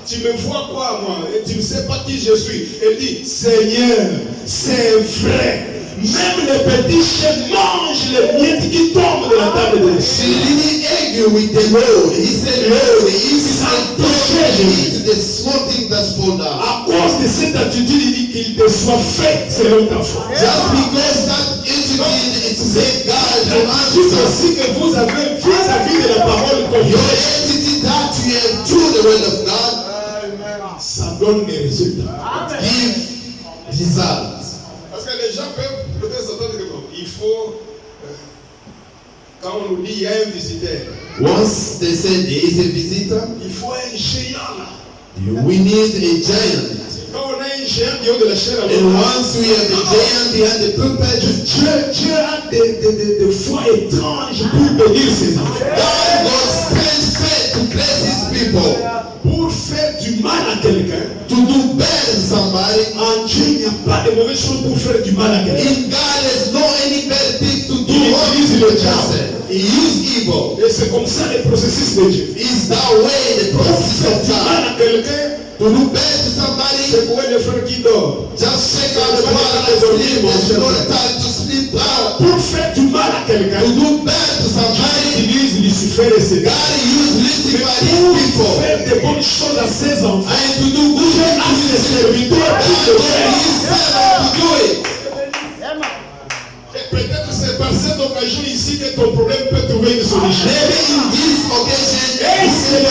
tu me vois quoi moi et tu ne sais pas qui je suis. Elle dit Seigneur, c'est vrai. Même les petits chiens mangent les miettes qui tombent de la table de She Dieu. didn't argue with the Lord. He said, Lord, if you can eat the small thing that's fall down. À cause de cette attitude, il dit qu'il te soit fait selon ta foi. Just because that attitude, it said God to L'attitude answer. aussi que vous avez vis-à-vis de la parole Your confiée, attitude that you have through the word of God ça donne des résultats. give results. Parce que les gens peuvent peut-être s'attendre que bon, il faut, quand on nous dit il y a un visiteur, Once they said there is a visitor, il faut un géant là. we need a giant. Quand on a un géant qui a de la chair à And l'eau, once we have a giant behind the pulpit, Dieu a des fois étranges pour bénir ses enfants. God got strange faith to bless his people. Pour faire du mal à quelqu'un, To do bad in somebody. en Dieu il n'y a pas de mauvaise chose pour faire du mal à quelqu'un. In God, there's no any bad things to do He wrong uses to the the person. He used evil. Et c'est comme ça le processus de Dieu. It's that way the Pour process faire of du mal God. à quelqu'un, To do bad to somebody, c'est pour le frère qui dort. just check out the bottle and sleep. There's no time to sleep out. Pour faire du mal à quelqu'un, To do bad to Dieu somebody, utilise Lucifer et ses gars. God used Lucifer Pour his people. faire de bonnes choses à ses enfants, And to do good Dieu things a to ses his serviteurs pour le faire. his servant to do it. Et peut-être c'est par cette occasion ici que ton problème peut trouver une solution. Maybe in this occasion, Et c'est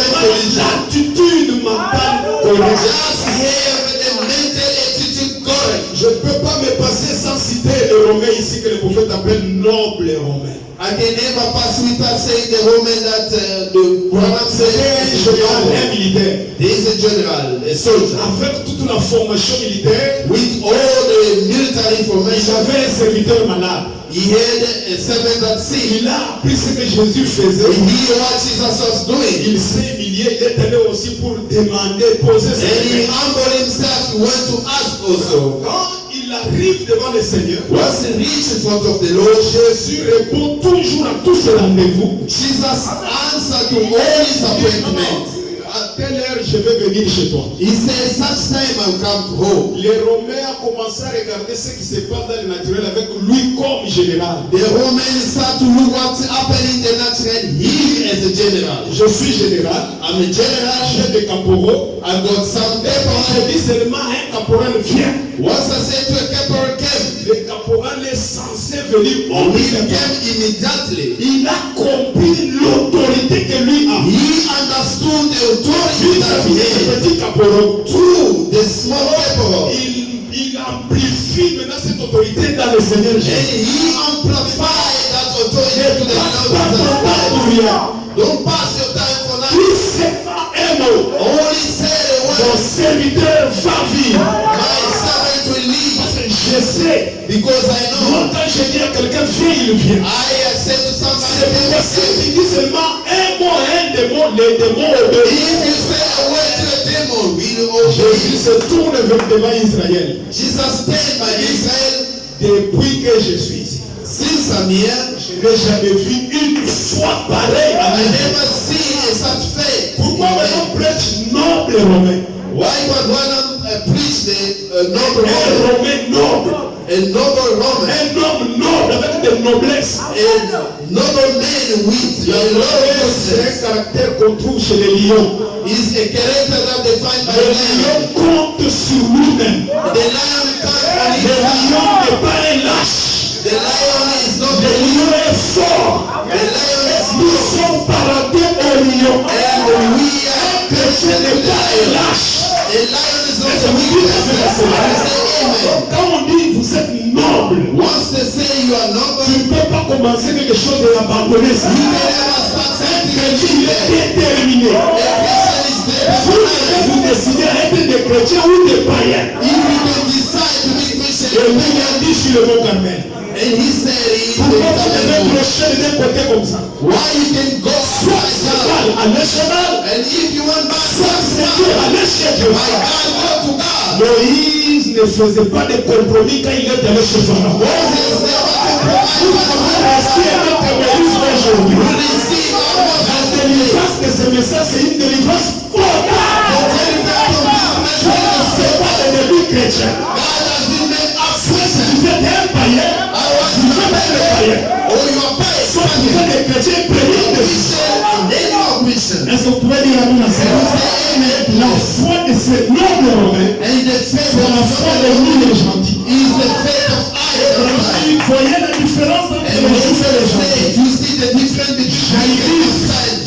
l'attitude mentale correcte. just have the mental attitude correct. Je ne peux pas me passer sans citer les Romains ici que le prophète appelle nobles Romains. I can never pass without saying the Roman that the Branham C'est un général, un said. militaire. There is a general, a soldier, Avec toute la formation militaire, with all the military il information. avait un serviteur malade. He had a servant that sick. Il a appris ce que Jésus faisait. He knew what Jesus was doing. Il s'est humilié, il est allé aussi pour demander, poser ses And he mains. humbled himself. He went to ask also. Quand il arrive devant le Seigneur, Once he reached in front of the Lord, Jésus répond toujours à tous ses rendez-vous. Jesus answered to all his appointments. À telle heure, je vais venir chez toi. He said, such time I'll come to home. Les Romains ont commencé à regarder ce qui se passe dans le naturel avec lui comme général. The Romans start to look what's happening in the natural. He as a general. Je suis général, I'm a general. j'ai des caporaux. I've got some Et quand je paper. dis seulement un caporal vient, Once I said to a caporal came, le caporal est censé venir he obéir. came immediately. Il a compris l'autorité que lui a. He understood the authority that he Ce had. petit caporal, Through the small caporal. il amplifie maintenant cette autorité dans le Seigneur And Jésus. he amplified that authority to the Passe Lord pas ton temps Jesus pour Christ. rien. Don't pass your time for Dis nothing. seulement un mot. Only say the Mon word. serviteur va vivre. My servant will leave. Parce que je sais, Because I know. moi quand je dis à quelqu'un viens, il vient. I have said to C'est somebody, pourquoi si tu dis seulement un mot, un démon, les démons obéissent. if you say a word to the camel will obey. Jésus se tourne devant Israël. Jesus stand by Israel. Depuis que je suis ici, Since I'm here, je n'ai jamais vu une foi pareille à I la never seen a such faith. Pourquoi on prêche noble romain? Why would one preach the noble Un Roman? romain noble. A noble Roman. Un homme noble avec de noblesse. A noble man with La a noblesse, c'est noble un caractère qu'on trouve chez les lions. is a character that they find by Le the lion lion. compte sur lui-même. The lion comes on Le his lion own. n'est pas un lâche. The lion is not Le the lion est fort. The lion is Nous strong. sommes parentés au lion. And we are Ce Christian n'est with the pas un lion. lâche. A lion is not Est-ce a que vous dites weakness. avec cela? I say amen. Quand on dit vous êtes noble, Once they say you are noble, tu ne peux pas commencer quelque chose et abandonner ça. you can never start Un something chrétien, and il est déterminé. a Christian is determined. Vous décidez d'être des chrétiens ou des païens. If you can decide to be Christian, Et lui il a dit sur le mont Carmel. and he said he Pourquoi vous devez prêcher de d'un côté comme ça? why you can go Soit right c'est now, mal, allez chez mal. and if you want back, Soit c'est Dieu, allez chez Dieu. my God, go to God. Moïse ne faisait pas de compromis quand il est allé chez Pharaon. Moses never Vous compromised. pouvez rester avec Moïse aujourd'hui. You receive our La message. délivrance de ce message, c'est une délivrance totale. C'est pas l'ennemi chrétien. God has been made Soit si absent. vous êtes un païen, vous êtes un païen. Oh, you are paid. Soit vous êtes des chrétiens prévenus de Christian, and then you are Christian. Est-ce que vous pouvez dire à nous la La foi de ces nobles romains, And the faith c'est la foi of de lui les gentils. is the faith of Isaac. Vous voyez la différence entre And les when you juifs et les gentils. say, you see the difference between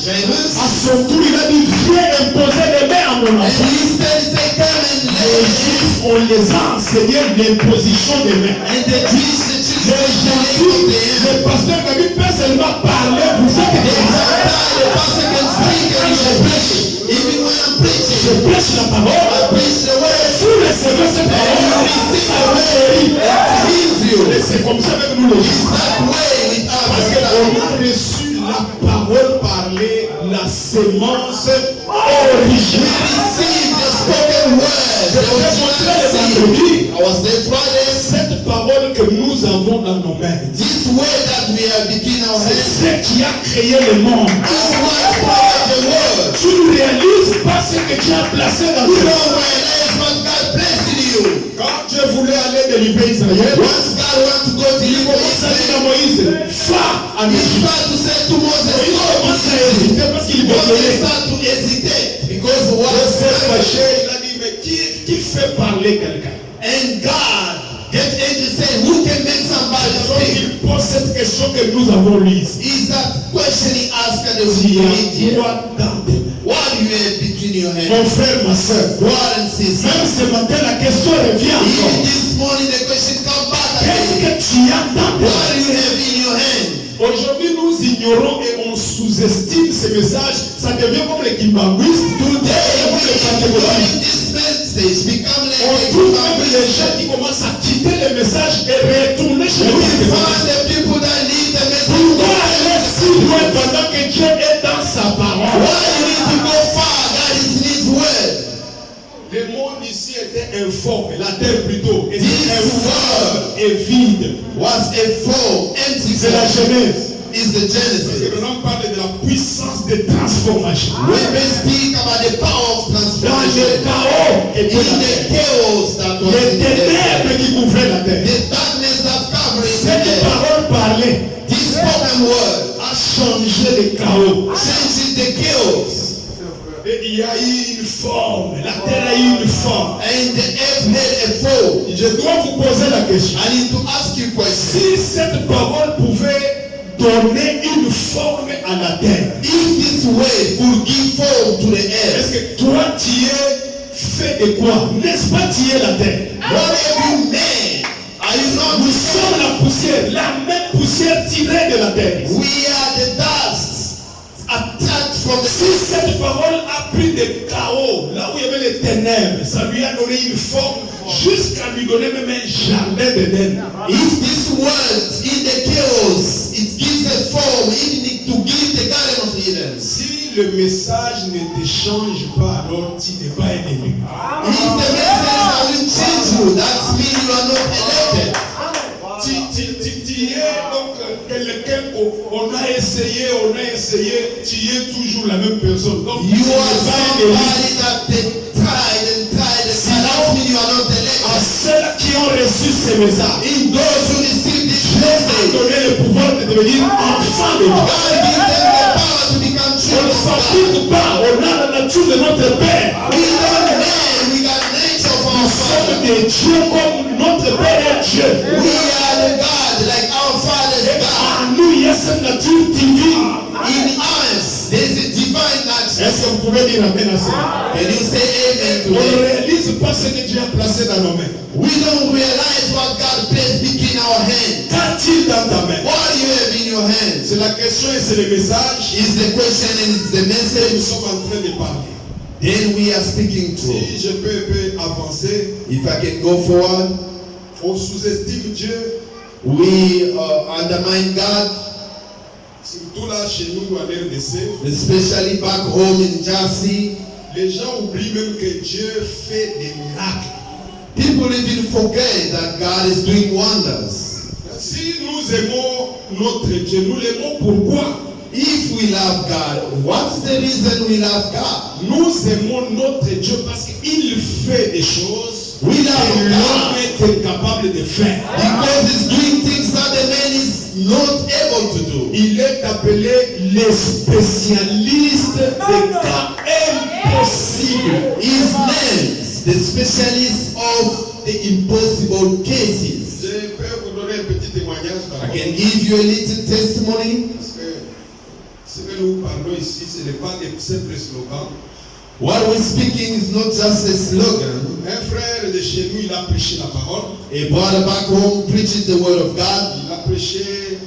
Jairus, À son tour, il a dit viens imposer les mains à mon and enfant. he said, come and Les lay. juifs, on les a enseigné l'imposition des mains. And the Jews, the Les children, gentils, they le pasteur David peut seulement parler, vous êtes the des pastor can speak and you preach. Even when I'm Je preaching, prêche la parole. I preach the word. Vous recevez cette parole. Ça va guérir. It heals you. Et c'est comme ça avec nous les juifs. That way with Parce us. qu'on a reçu la parole parlée, la sémence originale. Receive the spoken word. Je vous ai montré le vendredi I was there Friday. cette parole que nous avons dans nos mains. This word that we have between our C'est hands ce qui a créé le monde. is what created the world. Tu ne réalises pas ce que tu as placé dans You tes don't mains. realize what God placed in you. Quand Dieu voulait aller délivrer Israël, Once God wants to go to il you, commence à dire à Moïse, va en he Égypte. started to say to Moses, Il go commence à hésiter parce qu'il Moses veut started to hesitate because what Il s'est was fâché, il a dit, mais qui fait parler quelqu'un? and God get angry said, who can make somebody Donc speak? il pose cette question que nous avons lue. Is that question he asked and Il y we a read here? quoi dans tes mains? What do you have between your hands? Mon frère, ma soeur, Brother and sister. même ce matin, la question revient Even encore. this morning the question comes back Qu'est-ce again. que tu as dans tes What mains? do you have in your hand? Aujourd'hui, nous ignorons et on sous-estime ces messages. Ça devient comme les kimbangouistes. Today Comme we les are catégories. in this message become On like trouve même les gens qui commencent à quitter les messages et retourner chez we eux. find the people that leave the message. Pourquoi aller si loin pendant que Dieu est dans sa parole? Why you need to go far? God is in His word. Le monde ici était informe, la terre plutôt, était This informe et vide. Was a foe, empty C'est la foe. Genèse. Is the Parce Genesis. que l'on parle de la puissance de transformation. When we speak about the power of Dans le transformation, chaos in était la the terre. chaos that was Les in the earth, ténèbres qui couvraient la terre. the darkness that covered the Cette earth, parole parlée this spoken word a changé le chaos. changes the chaos. Et il y a eu une forme. La terre a eu une forme. And the earth had a foe. Je dois vous poser la question. I need to ask you a question. Si cette parole pouvait donner une forme à la terre, If this way could give form to the est-ce earth, que toi tu es fait de quoi? N'est-ce pas tu es la terre? what have you made? Are you not Nous the sommes la poussière, la même poussière tirée de la terre. We are the dust attacked from the Si cette parole a pris des chaos, là où il y avait les ténèbres, ça lui a donné une forme jusqu'à lui donner même un jardin d'Éden. If this word in the chaos, it gives a form, even to give the Garden of Eden. Si le message ne te change pas, alors tu n'es pas élu. If the message doesn't change you, that means you are not elected. Tu es donc quelqu'un on a essayé, tu es toujours la même personne. Donc You are somebody that they tried and tried, and that means you are not elected. à ceux qui ont reçu ces messages, In those who receive this Dieu a message, donné le pouvoir de devenir enfant de Dieu. God gives them the power to become On ne children of God. s'applique pas, on a la nature de notre Père. We don't man, we got nature of our Nous sommes Father. des dieux comme notre Père est Dieu. We are the God, like our Father's Et God. en nous, il y a cette nature divine. In us, there's a divine nature. Est-ce que vous pouvez dire Amen à ça? Can you say amen to On ne that? réalise pas ce que Dieu a placé dans nos mains. We don't realize what God placed between our hands. Qu'a-t-il dans ta main? What do you have in your hands? C'est la question et c'est le message. Is the question and it's the Nous message. sommes en train de parler. Then we are speaking Si through. je peux un peu avancer, If I can go forward, on sous-estime Dieu, we undermine God, surtout là chez nous en RDC. especially back home in Jersey. Les gens oublient même que Dieu fait des miracles. People even forget that God is doing wonders. Si nous aimons notre Dieu, nous l'aimons pourquoi? If we love God, what's the reason we love God? Nous aimons notre Dieu parce qu'il fait des choses We que love l'homme God est incapable de faire. because he's doing things that the man is not able to do. Il est appelé les spécialistes des cas impossibles. His name, the specialist of the impossible cases. Je peux vous donner un petit témoignage I d'abord. can give you a little testimony. Parce que ce que nous parlons ici, ce n'est pas des simples slogans. What we're speaking is not just a slogan. Un frère de chez nous, il a prêché la parole. A brother back home preaches the word of God. Il a prêché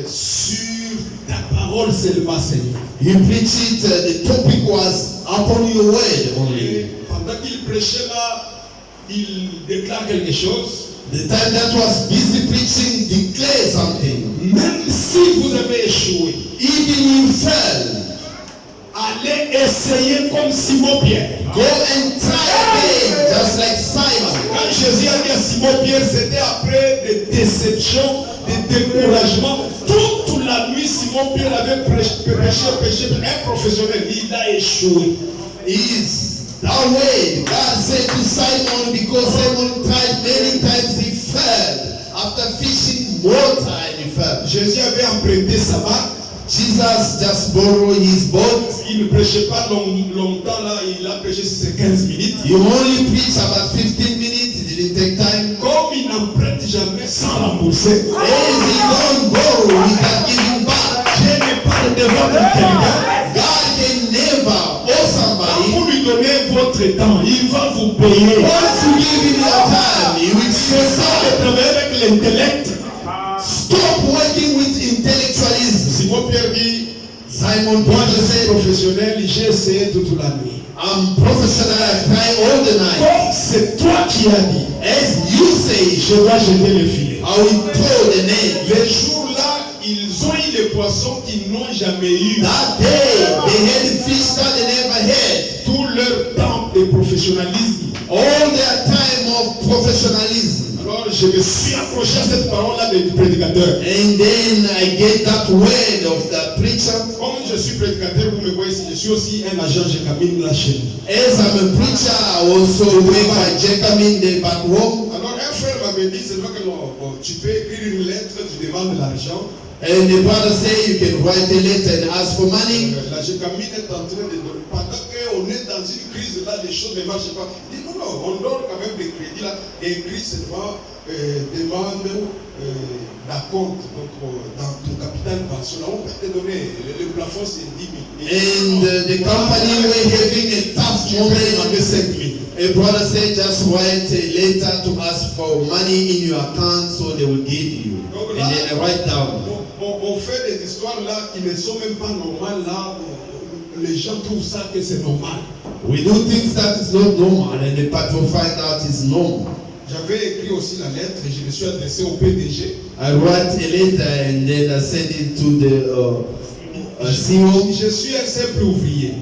sur ta parole seulement, Seigneur. He preached it, the topic was upon your word Et only. pendant qu'il prêchait là, il déclare quelque chose. The time that was busy preaching declared something. Même si vous avez échoué, Even you fell, allez essayer comme Simon-Pierre. go and try again, just like Simon. Quand Jésus a dit à Simon-Pierre, c'était après des déceptions, des découragements. Toute la nuit, Simon-Pierre avait péché. Un professionnel, il a échoué. Is that way God said to Simon, because Simon tried many times, he fell. After fishing more time, he fell. Jésus avait emprunté sa barque. Jesus just borrowed his boat. Il ne prêchait pas longtemps là, il a prêché sur ces 15 minutes. He only preached about 15 minutes. It didn't take time. Comme il n'emprunte jamais sans rembourser. As he don't borrow, he can give him back. Dieu n'est pas le devant de quelqu'un. God can never owe somebody. Vous lui donnez votre temps, il va vous payer. Once you give him your time, he will C'est ça say de travailler avec l'intellect. stop working with intellectualism. Simon-Pierre dit, Simon moi Peter je suis said, professionnel, j'ai essayé toute la nuit. I'm professional, I try all the night. Comme c'est toi qui as dit, As you say, je dois jeter le filet. I will throw the net. Les jours-là, ils ont eu des poissons qu'ils n'ont jamais eu. That day, they had fish that they never had. Tout leur temps de professionnalisme. All their time of professionalism. Alors je me suis accroché à cette parole-là du prédicateur. And then I get that word of the preacher. Comme je suis prédicateur, vous me voyez ici, je suis aussi un agent, je camine là chez nous. As I'm a preacher, I also work by Jacobin the back home. Alors un frère m'avait dit, c'est vrai que tu peux écrire une lettre, tu demandes de l'argent. And the brother say you can write a letter and ask for money. La Jacobine est en train de donner. Pendant qu'on est dans une crise là, les choses ne marchent pas. Il dit non, on donne quand même des crédits là. Et écrit seulement demande d'acompte. Donc dans ton capital pension, on peut te donner. Le plafond c'est 10 000. And the company were having a tough Tu peux moment. demander 5 000. A brother said just write a letter to ask for money in your account so they will give you. And then I write down. On fait des histoires là qui ne sont même pas normales là. Les gens trouvent ça que c'est normal. We do things that is not normal and the people find out it's normal. J'avais écrit aussi la lettre et je me suis adressé au PDG. I write a letter and then I send it to CEO. Je suis un simple ouvrier.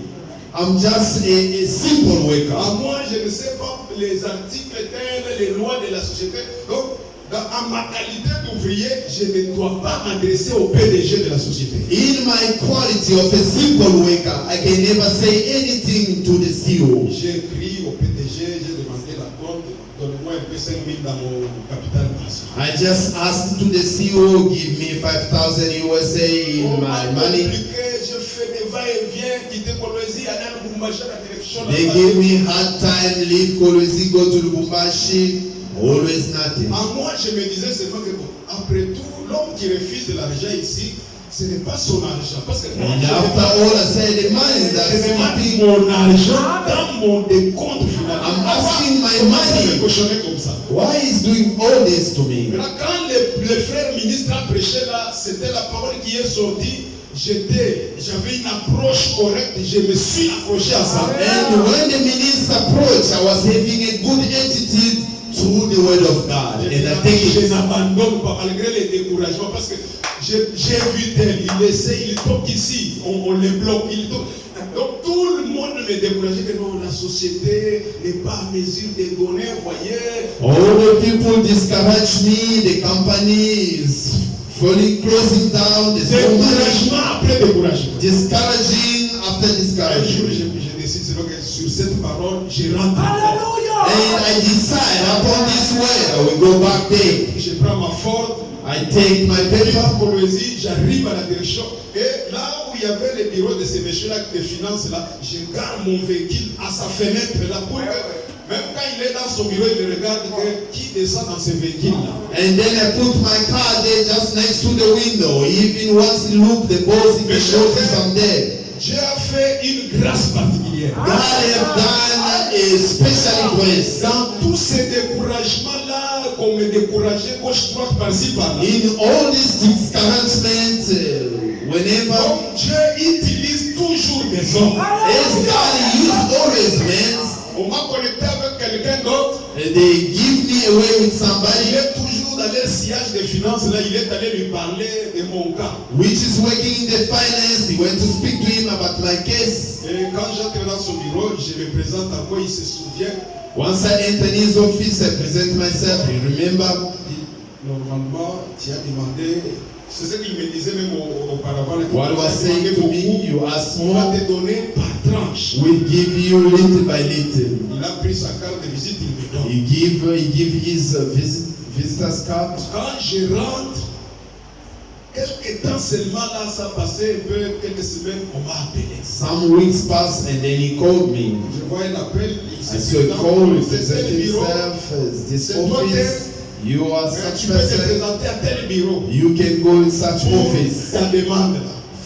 I'm just a simple worker. Moi, je ne sais pas les articles tels, les lois de la société. Donc, en ma qualité d'ouvrier, je ne dois pas m'adresser au PDG de la société. In my quality of a simple worker, I can never say anything to the CEO. J'ai écrit au PDG, j'ai demandé la compte, donne-moi un peu 5 000 dans mon capital. I just asked to the CEO, give me 5,000 USA in my money. Je fais des va-et-vient, quitter Kolwezi, aller à Lubumbashi à la direction. They give me hard time, leave Kolwezi, go to Lubumbashi, always nothing. Moi, je me disais seulement que bon, après tout, l'homme qui refuse de l'argent ici, ce n'est pas son argent. Parce que moi, after all, I said the money je that's demande keeping. mon argent dans mon décompte final. I'm asking my money. Comme ça. Why is doing all this to me? Quand le frère ministre a prêché là, c'était la parole qui est sortie. J'avais une approche correcte, je me suis accroché à ça. And when the minister approached, I was having a good attitude to the word of God. And I think Je n'abandonne pas malgré les découragements parce que j'ai vu tel, il essaie, il toque ici, on les bloque, il toque. Donc tout le monde me décourageait que non, la société n'est pas à mesure de donner, voyez. all the people discourage me, the company is fully closing down, there's no money. Découragement après découragement. Discouraging after Un jour, discouraging. je décide que sur cette parole, je rentre. And I decide upon this way, I will go back there. Je prends ma Ford, I take my paper. j'arrive à la direction. Et là où il y avait les bureaux de ces messieurs-là, des finances là, je garde mon véhicule à sa fenêtre là pour que, même quand il est dans son bureau, il regarde que, qui descend dans ce véhicule-là. And then I put my car there just next to the window. Even once he look, the boss, he can notice I'm there. Dieu a fait une grâce particulière. God have done a special grace. Dans tous ces découragements-là, qu'on me décourageait gauche, droite, par-ci, par-là. In all these discouragements, whenever, Donc Dieu utilise toujours des hommes. as God used always men, On m'a connecté avec quelqu'un d'autre. they give me away with Il somebody est toujours dans le sillage des finances. Là, il est allé lui parler de mon cas. which is working in the finance. He went to speak to him about my case. Et quand j'entre dans son bureau, je me présente à quoi il se souvient. Once I enter his office, I present myself. You remember? Normalement, tu as demandé. C'est ce qu'il me disait même auparavant. What he was saying to me, you asked On va more, te donner par tranche. we give you little by little. Il a pris sa carte de visite, il me donne. He give his visitor's card. Quand je rentre, quelques temps seulement là, ça passait un peu, quelques semaines, on m'a appelé. Some weeks passed and then he called me. Je vois un appel, il I s'est saw a call, he c'est presented tel bureau, himself as this c'est toi office. You are tu such peux te person. présenter à tel bureau. You can go in such office Ta demande là.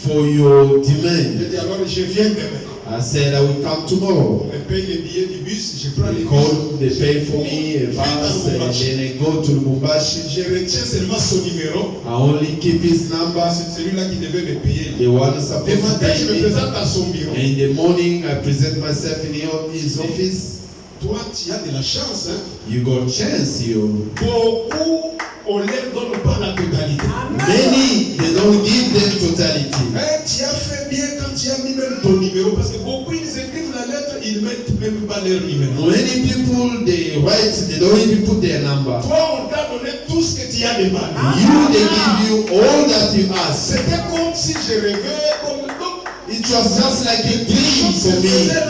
for your Je demand. dis alors, je viens demain. I said I will come tomorrow. On me paye les billets du bus, je prends les They bus. call, they pay for me a bus and then I go to Lubumbashi. Je retiens seulement son numéro. I only keep his number. C'est celui-là qui devait me payer. The one Le supposed to matin, je me pay me. présente à son bureau. In the morning, I present myself in his office. Toi, tu as de la chance. Hein? You got chance, you. Beaucoup, on ne leur donne pas la totalité. Many, they don't give them totality. Mais tu as fait bien quand tu as mis même ton numéro. Parce que beaucoup, ils écrivent la lettre, ils ne mettent même pas leur numéro. Many people, they write, they don't even put their number. Toi, on t'a donné tout ce que tu as demandé. You, they give you all that you ask. C'était comme si je rêvais, comme donc, It was just like a dream se for me. faisait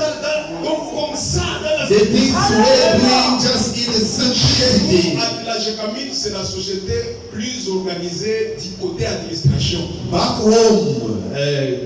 donc comme ça dans la The things were doing just in the simplicity. La GECAMIN, c'est la société plus organisée du côté administration. Back home,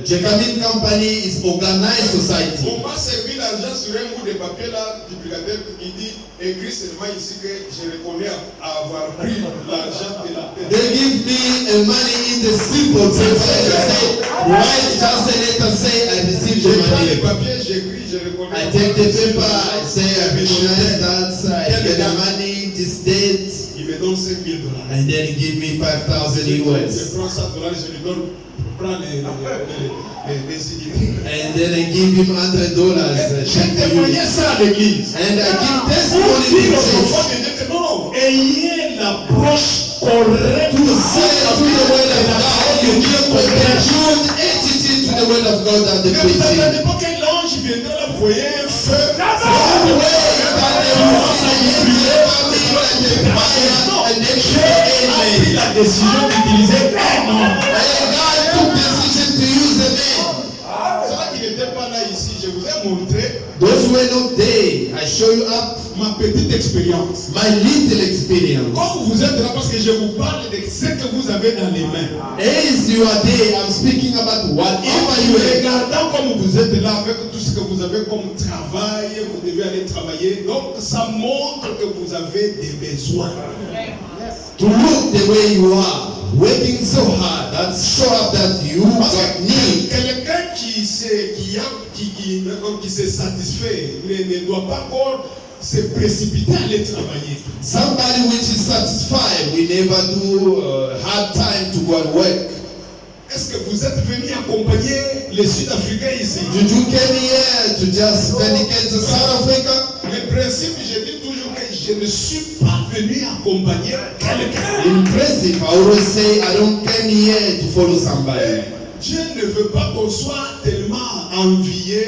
Jekamin Company is organized society. On m'a servi l'argent sur un bout de papier là, duplicateur, qui dit écrit seulement ici que je reconnais avoir pris l'argent de la tête. They give me money in the simple paper. They say, write just a letter, say I received Je the prends les money. papiers, j'écris, je reconnais. I take the paper, I say I recognize that, I get the money, this date, Il me donne 5 000 $. and then he give me 5,000 US. Je prends $100, je lui donne, prends les idées. And then I give him $100. J'ai témoigné ça à l'église. And I give Pour testimony dire to aux church. enfants de Dieu que non, ayez l'approche correcte To say to the word of God, you give a good attitude to the word of God that they Mais vous preaching. n'attendez pas qu'un ange viendra là, vous voyez un feu. Pris la décision d'utiliser un homme. C'est vrai qu'il n'était pas là ici. Je vous ai montré Those who were not there, I show you up ma petite expérience. my little experience. Comme vous êtes là, parce que je vous parle de ce que vous avez dans les mains. As you are there, I'm speaking about whatever you have. Regardant comme vous êtes là avec tout ce que vous avez comme travail, vous devez aller travailler. Donc ça montre que vous avez des besoins. To look the way you are, working so hard, that show up that you Parce got que need. quelqu'un qui se satisfait ne doit pas encore se précipiter à aller travailler. Somebody which is satisfied, we never do hard time to go and work. Est-ce que vous êtes venu accompagner les Sud-Africains ici? Did you came here to just vindicate the South Africa? Le principe, je dis toujours que je ne suis pas venu accompagner quelqu'un. In principle, I always say I don't come here to follow somebody. Dieu ne veut pas qu'on soit tellement envié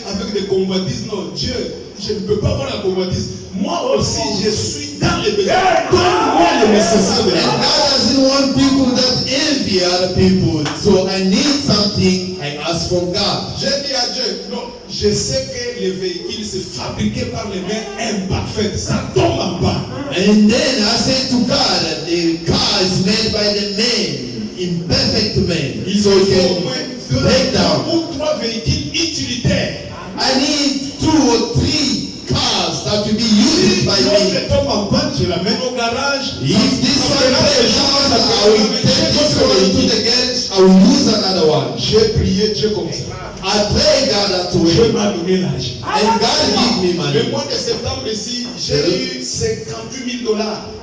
avec des convoitises. Non, Dieu, je ne peux pas avoir la convoitise. Moi aussi, je suis dans les besoins. Donne-moi le nécessaire de la And vie. God doesn't want people that envy other people. So I need something, I ask from God. J'ai dit à Dieu, non, je sais que les véhicules c'est fabriqué par les mains imparfaites. Ça tombe en bas. And then I said to God that the car is made by the man, imperfect man. Ils So ont it au can moins break 2 down. ou 3 véhicules utilitaires. I need 2 or 3 cars that will be used by me. L'autre tombe en panne, je l'amène au garage. If this one breaks down, I will take this one to the garage. I will use another one. J'ai prié Dieu comme ça. I pray God that Dieu way. m'a donné l'argent. And God give me Le money. mois de septembre ici, j'ai eu 58 000 $.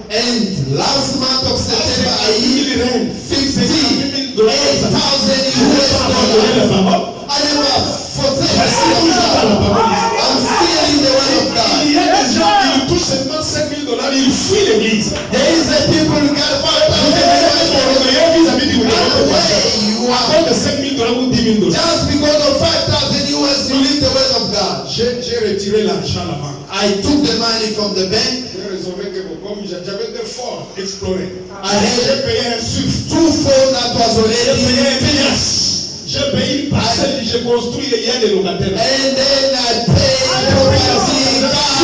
And last month of September, I used 58,000 $. $58,000. I never forsake I'm still in the word of God. Il y a des gens qui touchent seulement 5 000 $, ils fuient l'église. There is a people who got Vis-à-vis du you à are cause de 5 000 $ ou 10 000 $. just because of 5,000 US, you leave the word of God. J'ai retiré l'argent à la banque. I took the money from the bank. J'ai résolu que comme j'avais des Ford Explorer. I had J'ai payé un SUV. 2 phones that was J'ai already payé un finished. Fiat. J'ai payé une parcelle, j'ai construit et il y a des locataires. And then I paid property, cars,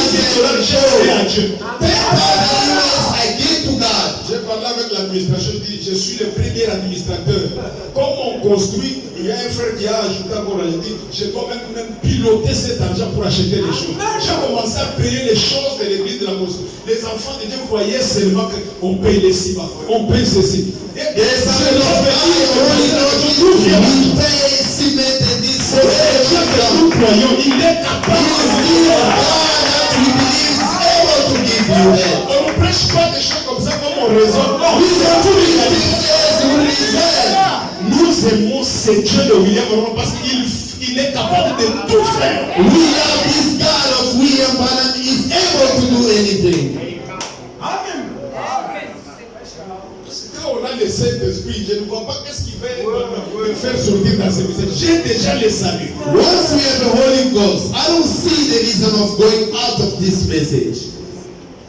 J'ai payé à Dieu. 10,000 US I give to God. J'ai parlé avec l'administration, je dis, je suis le premier administrateur. Comme on construit, il y a un frère qui a ajouté encore, je dis, je dois même piloter cet argent pour acheter les choses. J'ai commencé à payer les choses de l'église de la construction. Les enfants de Dieu voyaient seulement qu'on paye les ciments, on paye ceci. Et Yes, I love God. Only know we pay cement and this. nous croyons, il est capable To give you help. On ne prêche pas des choses comme ça comme on raisonne. Non, nous aimons ce Dieu de William Branham parce qu'il est capable de tout faire. We love this God of William Branham is able to do anything. Quand on a le Saint-Esprit, je ne vois pas qu'est-ce qui va me faire sortir dans ce message. J'ai déjà le salut. Once we have the Holy Ghost, I don't see the reason of going out of this message.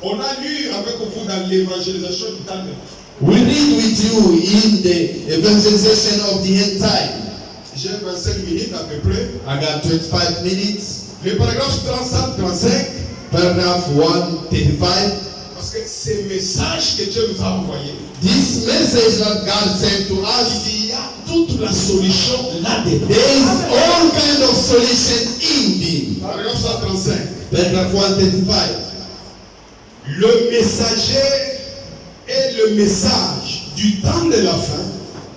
On a lu avec vous dans l'évangélisation du temps de la fin. We read with you in the evangelization of the end time. J'ai 25 minutes à peu près. I got 25 minutes. Le paragraphe 35, Paragraph 135. parce que ces messages que Dieu nous a envoyés, This message that God sent to us, il y a toute la solution là-dedans. there is all kind of solution in it. Paragraphe 135. Paragraph 135. Le messager et le message du temps de la fin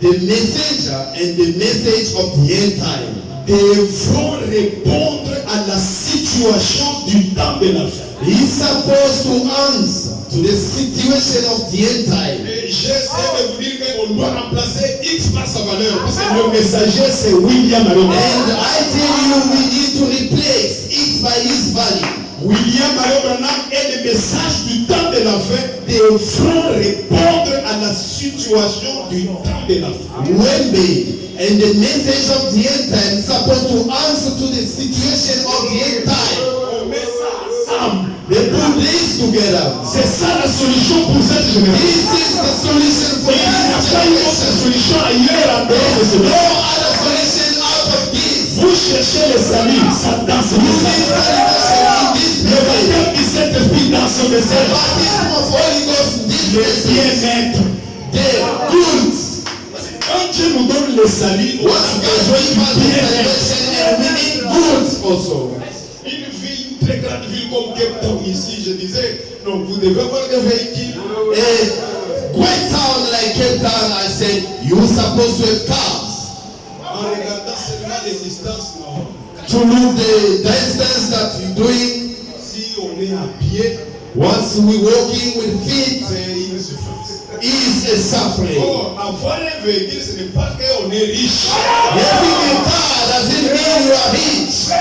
The messenger and the message of the end time devront répondre à la situation du temps de la fin. is supposed to answer to the situation of the end time. Et j'essaie de vous dire qu'on doit remplacer X par sa valeur. Parce que le messager, c'est William Branham. And I tell you, we need to replace it by his value. William Branham est le message du temps de la fin devant répondre à la situation du temps de la fin. Wembe and the message of the end time is supposed to answer to the situation of the end time. On met ça ensemble. They put this together. C'est ça la solution pour cette génération. This is the solution for Il n'y a this pas une autre generation. solution ailleurs en dehors de There's ce no monde. other solution out of this. Vous cherchez le salut, ça dans ce You need message. salvation in this Le message. baptême du Saint-Esprit dans ce The message. baptism of Holy Ghost in this Le message. bien-être. The goods. Quand Dieu nous donne le salut, on a Once God besoin gives du us the bien-être. salvation and we need goods also. Une ville, une très grande ville comme Cape Town ici, je disais, non, vous devez avoir des véhicules. A great town like Cape Town, I said, you're supposed to have cars. En regardant seulement les distances, non. To look the distance that you're doing. Si on est à pied, Once we walking with feet c'est une souffrance. is a suffering. Oh, avoir un véhicule, ce n'est pas qu'on est riche. Having a car doesn't mean you are rich.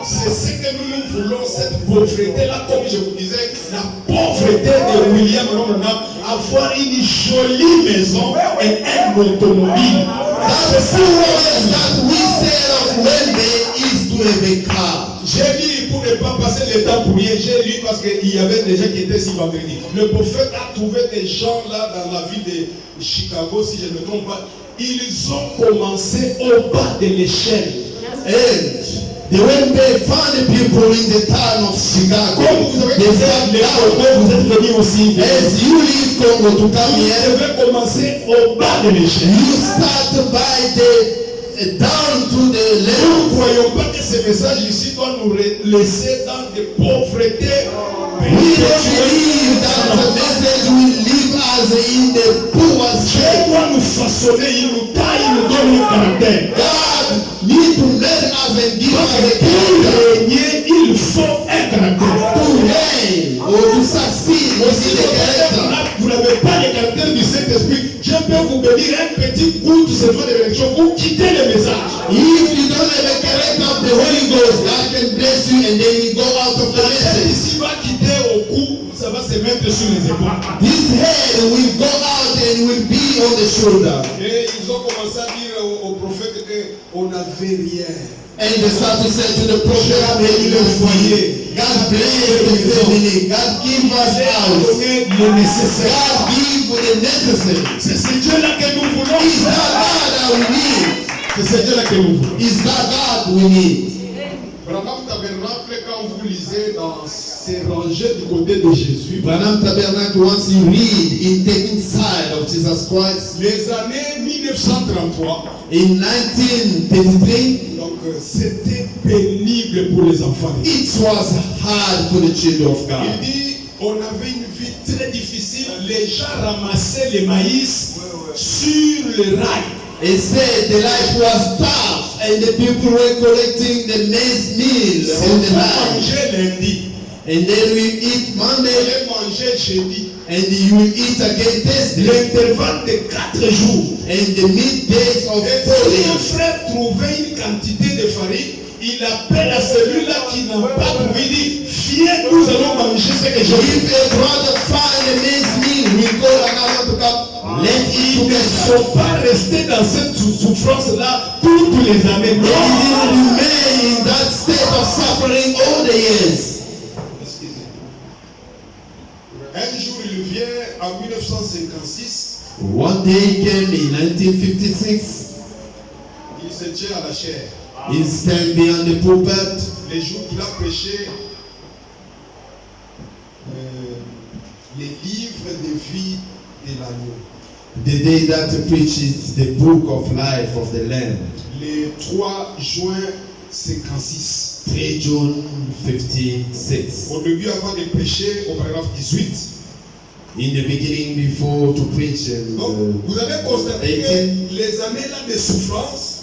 C'est ce que nous voulons, cette pauvreté-là, comme je vous disais, la pauvreté de William Branham, avoir une jolie maison et un automobile. That's the words that we say of Wembe is to have a car. J'ai lu pour ne pas passer le temps pour rien, j'ai lu parce qu'il y avait des gens qui étaient ici vendredi. Le prophète a trouvé des gens là dans la ville de Chicago, si je ne me trompe pas. Ils ont commencé au bas de l'échelle. And the Wembe found the people in the town of Chicago. Comme vous avez They dit, sat les down. Congos, vous êtes venus aussi. As you leave Congo to come Vous here, devez commencer au bas de l'échelle. you start by the down to the Nous level. ne croyons pas que ce message ici doit nous laisser dans des pauvretés. We don't believe that the message will leave us in the poor Dieu state. doit nous façonner, il nous taille, il nous donne un caractère. God need to let us and give us a Pour character régner, il faut un caractère. to reign or to succeed. We Si need a character. vous n'avez pas le caractère du Saint-Esprit, Dieu peut vous bénir un petit coup de seulement de l'élection pour quitter le message. If you don't have a character of the Holy Ghost, God can bless you and then you go out of the La tête message. ici va quitter au cou, ça va se mettre sur les épaules. This head will go out and will be on the shoulder. Et ils ont commencé à dire au prophète qu'on n'avait rien. And they start to say to the prophet, God bless the family. God give us house. Donner le nécessaire. God give the necessary. C'est ce Dieu-là que nous voulons. It's that God that we need. C'est ce Dieu-là que nous voulons. It's that God we need. Branham Tabernacle, quand vous lisez dans ces rangées du côté de Jésus, Branham Tabernacle, once you read in the inside of Jesus Christ, les années 1933, in 1933, donc c'était pénible pour les enfants. it was hard for the children of Il God. dit, on avait une vie très difficile. Les gens ramassaient le maïs sur le rail. It said the life was tough and the people were collecting the maize meal C'est on the pour line. manger lundi. And then we eat On Monday allait manger jeudi. and you will eat again Thursday. L'intervalle de 4 jours. And the middays of Et 4 si un days. frère trouvait une quantité de farine, il appelle à celui-là qui n'a pas trouvé, il dit, viens, nous allons manger ce que j'ai vu. If a brother find a maize meal, we call another to come. Let Ils it ne together. sont pas restés dans cette souffrance-là toutes les années. They Non. didn't remain in that state of suffering all the years. Un jour, il vient en 1956, One day he came in 1956. il se tient à la chair. He stand behind the pulpit. Les jours qu'il a prêché les livres de vie de l'agneau. The day that he preaches the book of life of the Lamb. Le 3 juin 56. 3 June 56. Au début, avant de prêcher, au paragraphe 18. In the beginning, before to preach, and Donc, vous avez constaté 18. que les années là de souffrance,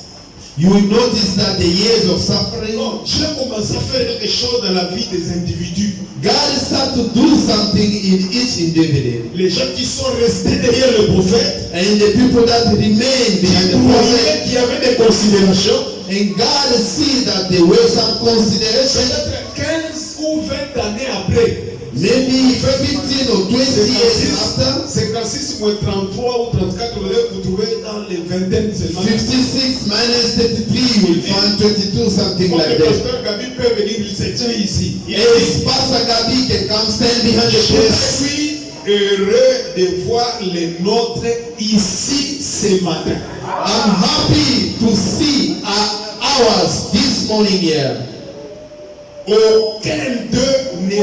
you will notice that the years of suffering, non, Dieu commence à faire quelque chose dans la vie des individus. God start to do something in each individual. Les gens qui sont restés derrière le prophète, And the people that remain behind the prophet, croyaient qu'il y avait des considérations. and God see that there were some considerations. Peut-être 15 ou ou 20 années après. Maybe 15 or 20 years after. 56 moins 33 ou 34, vous trouvez dans les vingtaines seulement. 56 minus 33, you will find 22, something Donc like le that. pasteur Gabi peut venir, il se tient ici. Il Yes, Pastor Gabi can come stand behind the Je cross. suis heureux de voir les nôtres ici ce matin. I'm happy to see ours this morning here. Aucun d'eux ne vit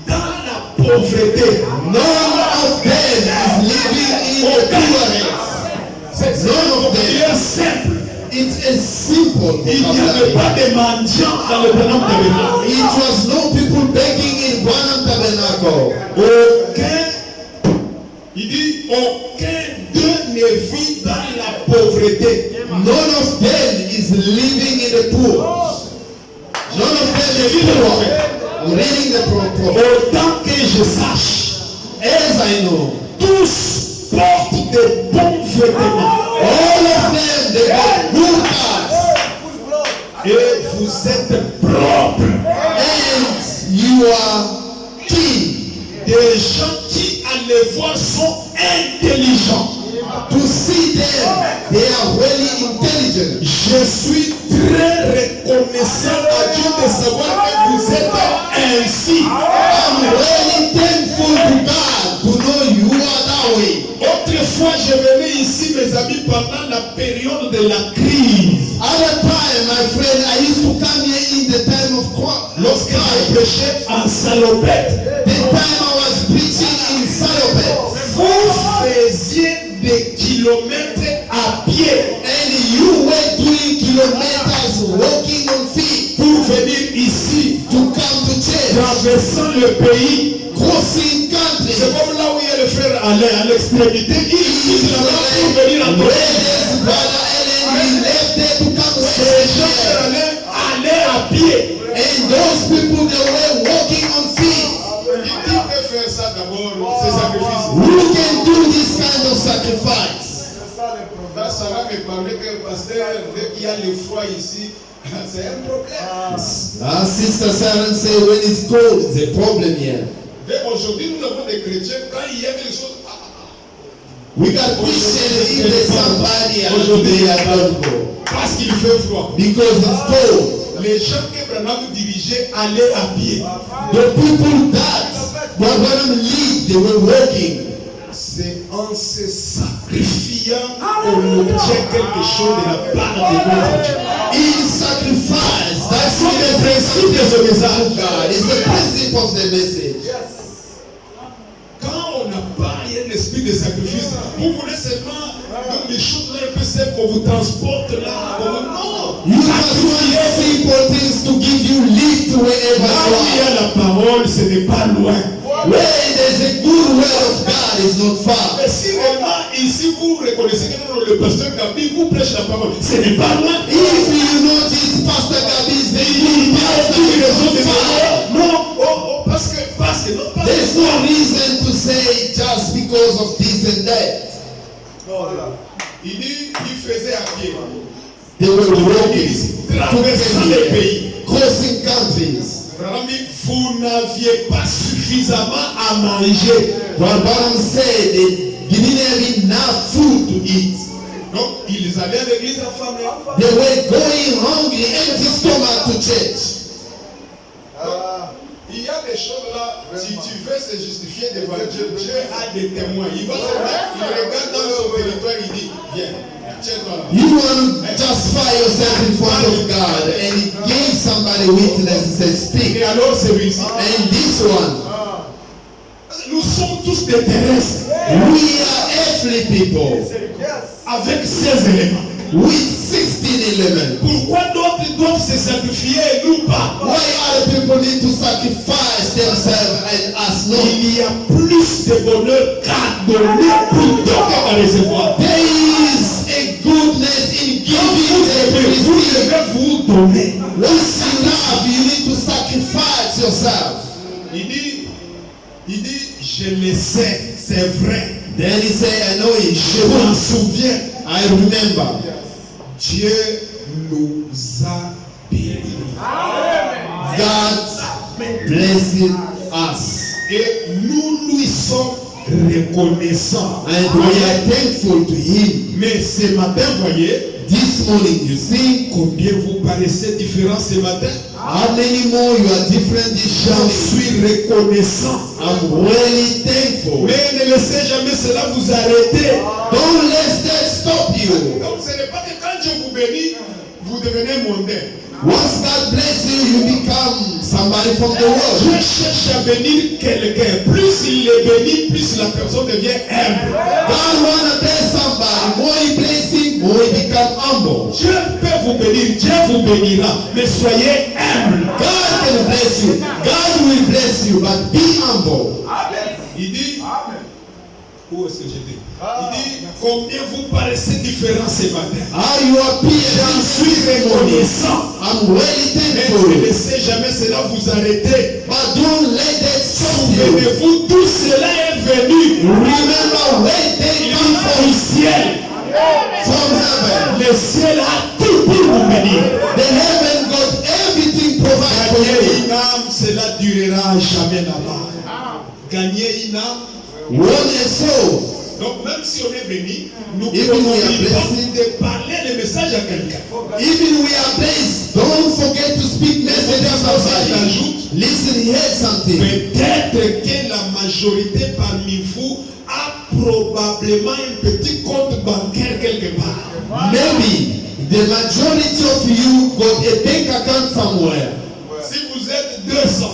dans la pauvreté. None of them is living in the poorness. C'est None of them. simple. It's a simple Il n'y avait vocabulary. pas de mendiants dans le Branham Tabernacle. It was no people begging in Branham Tabernacle. Il dit aucun d'eux ne vit dans la pauvreté. None of them is living in the poor. None of them is poor. I'm reading the prophet. Autant que je sache, As I know, tous portent de bons vêtements. all of them, they got good cars. Et vous êtes propres. And you are clean. Des gens qui, à les voir, sont intelligents. To see them, they are really intelligent. Je suis très reconnaissant à Dieu de savoir que vous êtes ainsi. I'm really thankful to God to know you are that way. Autrefois, je venais ici, mes amis, pendant la période de la crise. Other time, my friend, I used to come here in the time of Lorsque je prêchais en salopette, the time I was preaching in Salopet. vous faisiez des kilomètres à pied And you were doing kilometers walking on feet pour venir ici, to come to church, traversant le pays. crossing C'est countries. comme là où il y a le frère Alain à l'extrémité. Il quitte là-bas pour venir en Europe. Brothers, brother Ellen, we left there to come Ces gens, here. frère Alain, allaient à pied. And those people, they were walking on feet. Qui peut faire ça d'abord, ces sacrifices? Who can do this kind of sacrifice? Là, Sarah me parlait que pasteur, dès qu'il y a le froid ici, c'est un problème. Sister Sharon said when it's cold, it's a problem here. Dès aujourd'hui, nous avons des chrétiens, quand il y a quelque chose, We got Christians if there's somebody today available parce qu'il fait froid. because it's cold. Les gens que Branham dirigeait allaient à pied. The people that Branham lead, they were walking. C'est en se sacrifiant qu'on obtient quelque chose de la part de notre Dieu. In sacrifice, that's C'est le principe de ce message. God. It's the principle of the message. Quand on n'a pas un esprit de sacrifice, vous voulez seulement donc les choses là un peu simples qu'on vous transporte là. Non! You just want simple things to give you lift wherever Là où il y you are. a la parole, ce n'est pas loin. Where there's a good word of God is not far. Mais si vraiment ici vous reconnaissez que non, le pasteur Gabi vous prêche la parole, ce n'est pas loin. If you notice Pastor Gabi's the Il n'y a aucune raison de pastor, dire non, parce que non, parce there's que no reason to say just because of this and that. il dit, il faisait à pied. They were walking, Traversant les pays. crossing countries. Branham dit, vous n'aviez pas suffisamment à manger. Branham said they didn't have enough food to eat. Donc, ils allaient à l'église affamés. They were going hungry, empty stomach to church. Il y a des choses là, si tu veux se justifier devant Dieu, Dieu a des témoins. Il va se mettre, il regarde dans son territoire, il dit, viens, tiens-toi là. You want to justify yourself in front of God, and He gave somebody witness and said, speak. Et alors celui-ci, And this one, nous sommes tous des terrestres we are earthly people avec 16 éléments. with 16 elements. Pourquoi d'autres doivent se sacrifier et nous pas? Why other people need to sacrifice themselves and us not? Il y a plus de bonheur qu'à donner plutôt qu'à recevoir. There is a goodness in giving and Vous receiving. devez vous donner. Once you love, you need to sacrifice yourself. Il dit, je le sais, c'est vrai. Then he said, I know it. Je m'en souviens. I remember. Dieu nous a bénis. God blessing us. Et nous lui sommes reconnaissants. And we are thankful to Him. Mais ce matin, voyez, This morning, you see, combien vous paraissez différents ce matin. how many more you are different this J'en morning. suis reconnaissant. I'm really thankful. Mais ne laissez jamais cela vous arrêter. Don't let that stop you. Donc ce n'est pas que quand Dieu vous bénit, vous devenez mondain. Once God bless you, you become somebody from the Dieu world. cherche à bénir quelqu'un. Plus il est béni, plus la personne devient humble. God wanna bless somebody. More you bless him, more he become humble. Dieu peut vous bénir, Dieu vous bénira, mais soyez humble. God can bless you. God will bless you, but be humble. Il dit, où est-ce que j'étais? Il dit, combien vous paraissez différents ce matin. How you appear J'en this suis morning. reconnaissant. I'm really Mais ne thankful. laissez jamais cela vous arrêter. But don't let that stop you. Souvenez-vous, tout cela est venu. Remember when they Il come vient du ciel. from heaven. Le ciel a tout pour vous bénir. The heaven got everything provided for Gagner you. une âme, cela durera jamais là-bas. Gagner une âme. One a soul. Donc même si on est béni, nous Even pouvons we are blessed. de parler le message à quelqu'un. Even we are blessed. Don't forget to speak messages Il outside. ajoute, Listen, hear something. peut-être que la majorité parmi vous a probablement un petit compte bancaire quelque part. Maybe the majority of you got a bank account somewhere. Si vous êtes 200,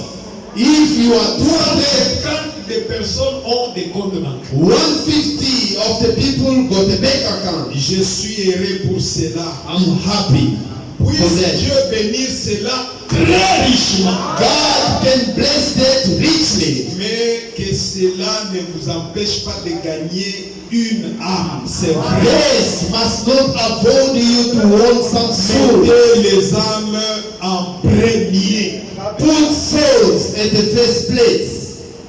If you are 200, 50 des personnes ont des comptes bancaires. 150 of the people got a bank account. Je suis heureux pour cela. I'm happy for Puisse that. Dieu bénir cela très richement. God can bless that richly. Mais que cela ne vous empêche pas de gagner une âme. C'est vrai. Grace must not avoid you to want some soul. Mettez les âmes en premier. Put souls at the first place.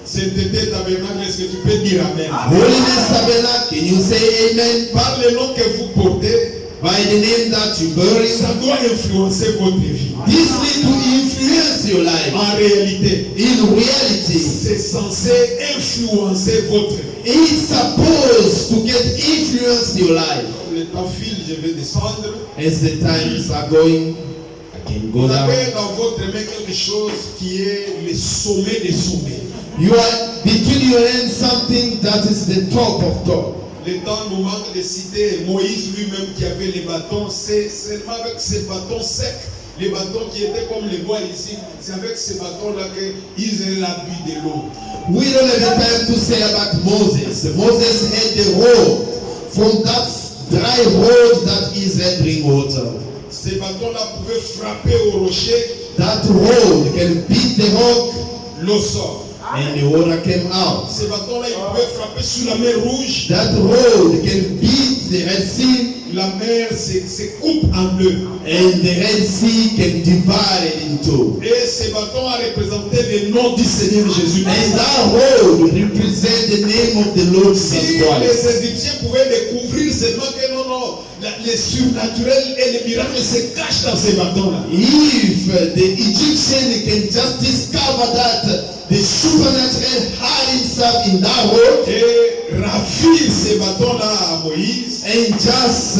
Cet été tabernacle, est-ce que tu peux dire Amen? Holiness Tabernacle, can you say amen? Par le nom que vous portez, By the name that you bury, ça doit influencer votre vie. this need to influence your life. En réalité, In reality, c'est censé influencer votre vie. it's supposed to get influence your life. Le temps file, je vais descendre. As the times are going, I can go Vous down. avez dans votre main quelque chose qui est le sommet des sommets. You are between your hands something that is the top of top. Le temps nous manque de citer Moïse lui-même qui avait les bâtons. C'est seulement avec ces bâtons secs, les bâtons qui étaient comme les bois ici, c'est avec ces bâtons-là qu'Israël a bu de l'eau. We don't have time to say about Moses. Moses had the road. From that dry road that Israel bring water. Ces bâtons-là pouvaient frapper au rocher, That road can beat the rock l'eau sort. and the water came out. Ces bâtons-là, ils pouvaient frapper sur la mer Rouge. That road can beat the Red Sea La mer se coupe en deux. and the Red Sea can divide it in two. Et ces bâtons ont représenté le nom du Seigneur Jésus. And that road represents the name of the Lord Si Jesus les Christ. Égyptiens pouvaient découvrir seulement que non, les surnaturels et les miracles se cachent dans ces bâtons-là. If the Egyptian can just discover that the supernatural hide himself in that road Et ravir ces bâtons-là à Moïse, and just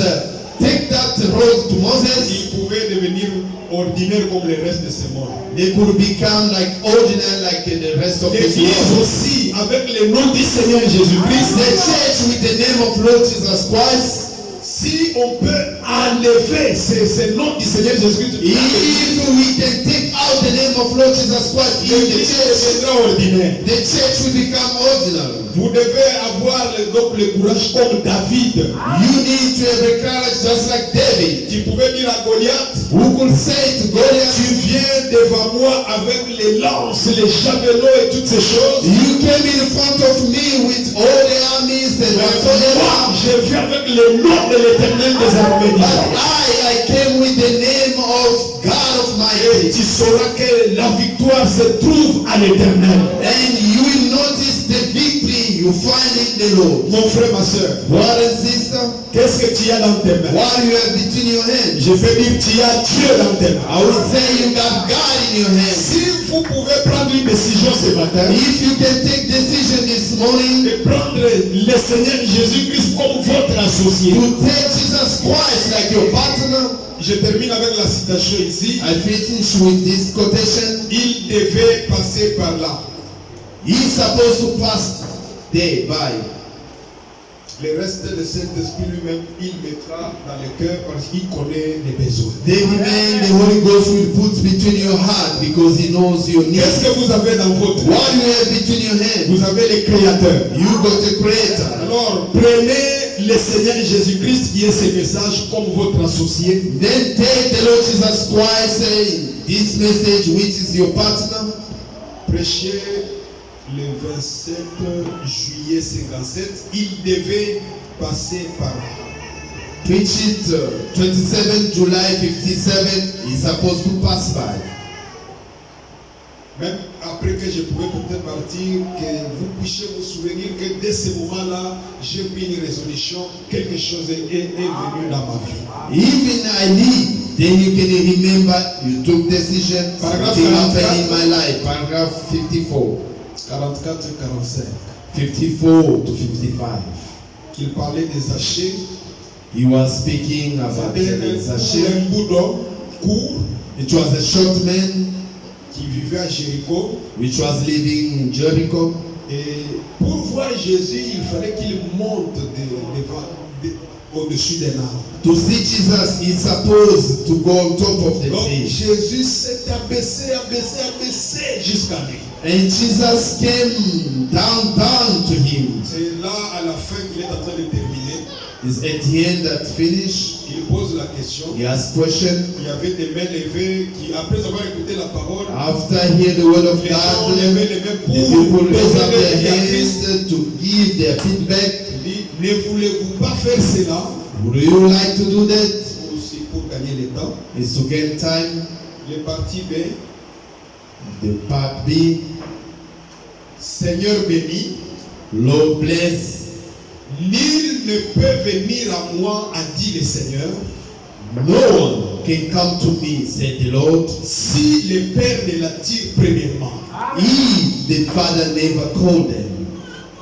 take that road to Moses, ils pouvaient devenir ordinaires comme le reste de ce monde. they could become like ordinary like the rest of the L'Église world. aussi, avec le nom du Seigneur Jésus-Christ, The church with the name of Lord Jesus Christ, si on peut enlever ce nom du Seigneur Jésus-Christ, if we can take out the name of Lord Jesus Christ in the l'Église church, deviendra ordinaire. the church will become ordinary. Vous devez avoir donc le courage comme David, You need to have the courage just like David, qui pouvait dire à Goliath, who could say to tu Goliath, viens devant moi avec les lances, les javelots et toutes ces choses. you came in front of me with all the armies and Mais whatsoever. moi, je viens avec le nom de l'Éternel des armées. But I came with the name of God Et Almighty. tu sauras que la victoire se trouve à l'Éternel. And you will notice the victory you find in the Lord. Mon frère, ma soeur, Brother and sister, Qu'est-ce que tu as dans tes mains? What you have between your hands? Je vais dire, tu as Dieu dans tes mains. I would say you got God in your hands. Si vous pouvez prendre une décision ce matin, If you can take decision this morning de prendre le Seigneur Jésus-Christ comme votre associé. to take Jesus Christ like your partner, Je termine avec la citation ici. I finish with this quotation. Il devait passer par là. He's supposed to pass there by. Le reste de Saint-Esprit lui-même, il mettra dans le cœur parce qu'il connaît les besoins. The remain the Holy Ghost will put between your heart because He knows your Qu'est-ce needs. que vous avez dans votre What you have between your hands? Vous avez le Créateur. You got the Creator. Alors, prenez le Seigneur Jésus-Christ qui est ce message comme votre associé. Then take the Lord Jesus Christ, saying this message, which is your partner. Prêchez le 27 juillet 57. Il devait passer par là. Preach it 27 July 57. He's supposed to pass by. Même après que je pouvais peut-être partir, que vous puissiez vous souvenir que dès ce moment-là, j'ai pris une résolution, quelque chose est venu dans ma vie. Even I leave, then you can remember you took decision. Paragraphe Something happened 44. in my life. Paragraph 54. 44 et 45. 54 to 55. Il parlait des Zachée. He was speaking about C'était Zachée. un bout d'homme court It was a short man qui vivait à Jéricho. which was living in Jericho. Et pour voir Jésus, il fallait qu'il monte au-dessus d'un arbre. To see Jesus, he's supposed to go on top of the Donc tree. Jésus s'est abaissé jusqu'à lui. And Jesus came down to him. C'est là à la fin qu'il est en train de terminer. It's at the end that finish. Il pose la question. He asked question. Il y avait des mains levées qui, après avoir écouté la parole, After hear the word of les gens God, levaient les mains the pour people raise up their donner à Christ. hands to give their feedback. Il dit, ne voulez-vous pas faire cela Would you like to do that? aussi pour gagner le temps? Is to gain time. Le parti B, The part B, Seigneur béni, Lord bless. nul ne peut venir à moi, a dit le Seigneur, No one can come to me, said the Lord, si le Père ne l'attire premièrement. if the Father never called them.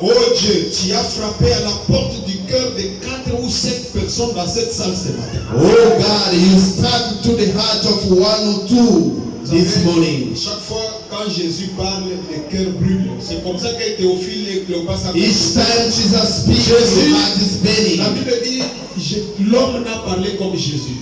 Oh Dieu, tu as frappé à la porte du cœur de 4 ou 7 personnes dans cette salle ce matin. Oh God, you struck to the heart of one or two this morning. Chaque fois quand Jésus parle, le cœur brûle. C'est comme ça que Théophile et Cléopas Each time Jesus speaks, your heart is La burning. Bible dit, l'homme n'a parlé comme Jésus.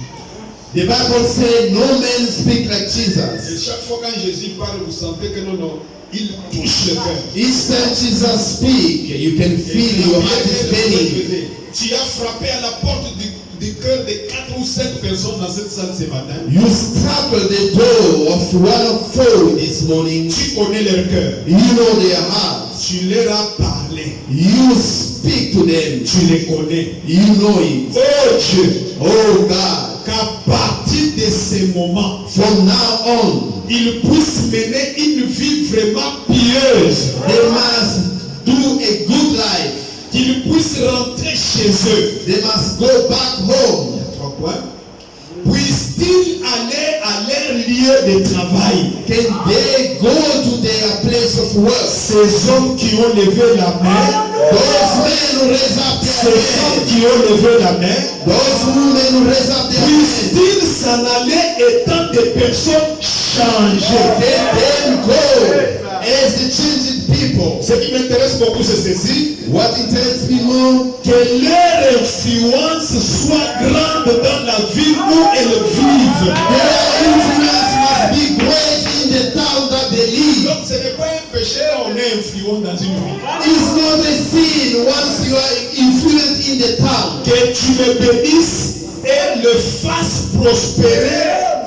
The Bible says no man speak like Et Jesus. chaque fois quand Jésus parle, vous sentez que non, il touche le cœur. Each time Jesus speaks, you can feel your heart is burning. Tu as frappé à la porte du cœur de 4 ou 7 personnes dans cette salle ce matin. You struck the door of one of four this morning. Tu connais leur cœur. You know their hearts. Tu leur as parlé. You speak to them. Tu les connais. You know it. Oh Dieu, Oh God, qu'à partir de ce moment, from now on, ils puissent mener une vie vraiment pieuse. they must do a good life. Qu'ils puissent rentrer chez eux. They must go back home. 3 points. Puissent-ils aller à leur lieu de travail? Can they go to their place of work? Ces hommes qui ont levé la main, Those men who raise up ces their hommes hands, qui ont levé la main, those women who raise up their hands, puissent-ils s'en aller étant des personnes changées? let them go as the changed people. Ce qui m'intéresse beaucoup, c'est ceci. What interests me more, Que leur influence soit grande dans la ville où elles vivent. their influence must be great in the town that they live. Donc ce n'est pas un péché, on est influent dans une ville. It's not a sin once you are influenced in the town. Que tu le bénisses et le fasses prospérer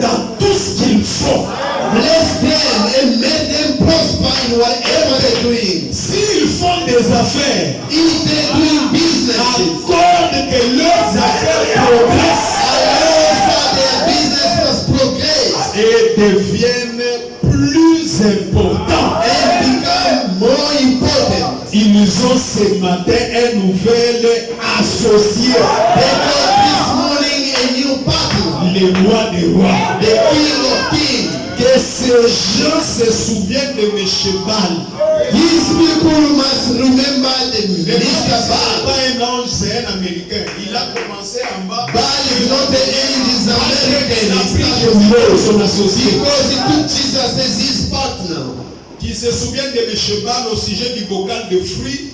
dans tout ce qu'ils font. Bless them and make them prosper in whatever they're doing. S'ils font des affaires, If they're doing businesses, accorde que leurs affaires progressent however their business must progress et deviennent plus importants. and become more important. Ils ont ce ce matin un nouvel associé. Because this morning a new partner, Le roi des rois. the King of Kings. Que ces gens se souviennent de mes chevals. These people must remember the Mais Mr. c'est Baal. pas un ange, c'est un Américain. Il a commencé en bas. Baal is not an angel, he's Il a American. pris He's Jésus, son associé. because he took Jesus as his partner. Qui se souvient de mes chevals au sujet du bocal de fruits.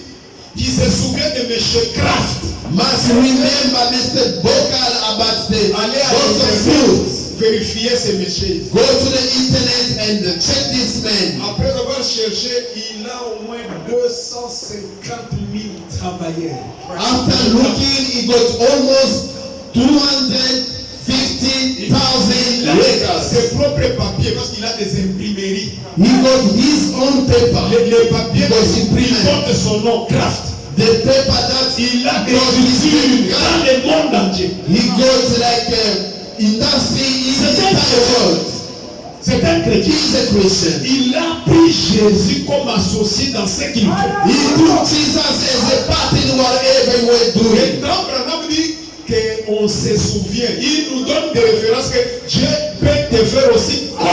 Qui se souvient de mes Kraft. Must remember Mr. Bokal about the Allez à box of l'internet, fruits. vérifier ces méchés. Go to the internet and check this man. Après avoir cherché, il a au moins 250 000 travailleurs. After looking, he got almost 250,000 workers. Ses propres papiers, parce qu'il a des imprimeries. He got his own paper. Les papiers Was qui imprimé. portent son nom, Kraft. The paper that Il a des got his usines name. dans le monde entier. He got like industry in the entire world. C'est un chrétien. He's a Christian. Il a pris Jésus comme associé dans ce qu'il fait. He took Jesus as a partner in whatever he was doing. Et quand Branham dit qu'on se souvient, il nous donne des références que Dieu peut te faire aussi comme.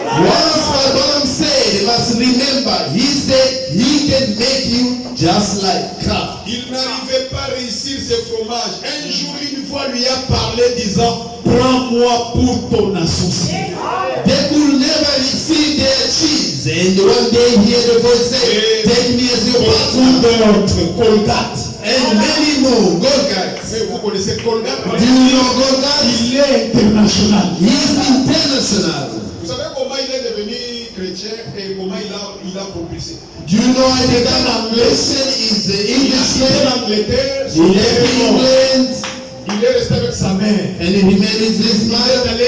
Once Abraham said, you must remember, he said he can make you just like Kraft. Il n'arrivait pas à réussir ce fromage. Un jour, une fois, lui a parlé disant, prends-moi pour ton associé. They could never receive their cheese. And one day he heard the voice say, take me as your Beaucoup partner. d'autres, Colgate. And many more, Golgat. Mais vous connaissez Colgate? Do you know Golgat? Il est international. He is international. Vous savez comment il est devenu chrétien et comment il a propulsé? Do you know how the Christian is the Il a English quitté man? l'Angleterre, He left England il est resté avec sa mère. and he remained with his Il est mother. allé,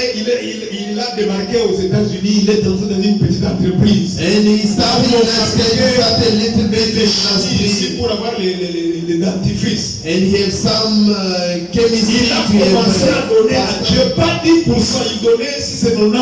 il a démarqué aux États-Unis, il est entré dans une petite entreprise. And he started in that state, he started a little bit Des in chimie ici industry. pour avoir les dentifrices. And he had some chemistry Il a to commencé à donner à have. Dieu, pas 10%, il donnait si c'est 90%. And he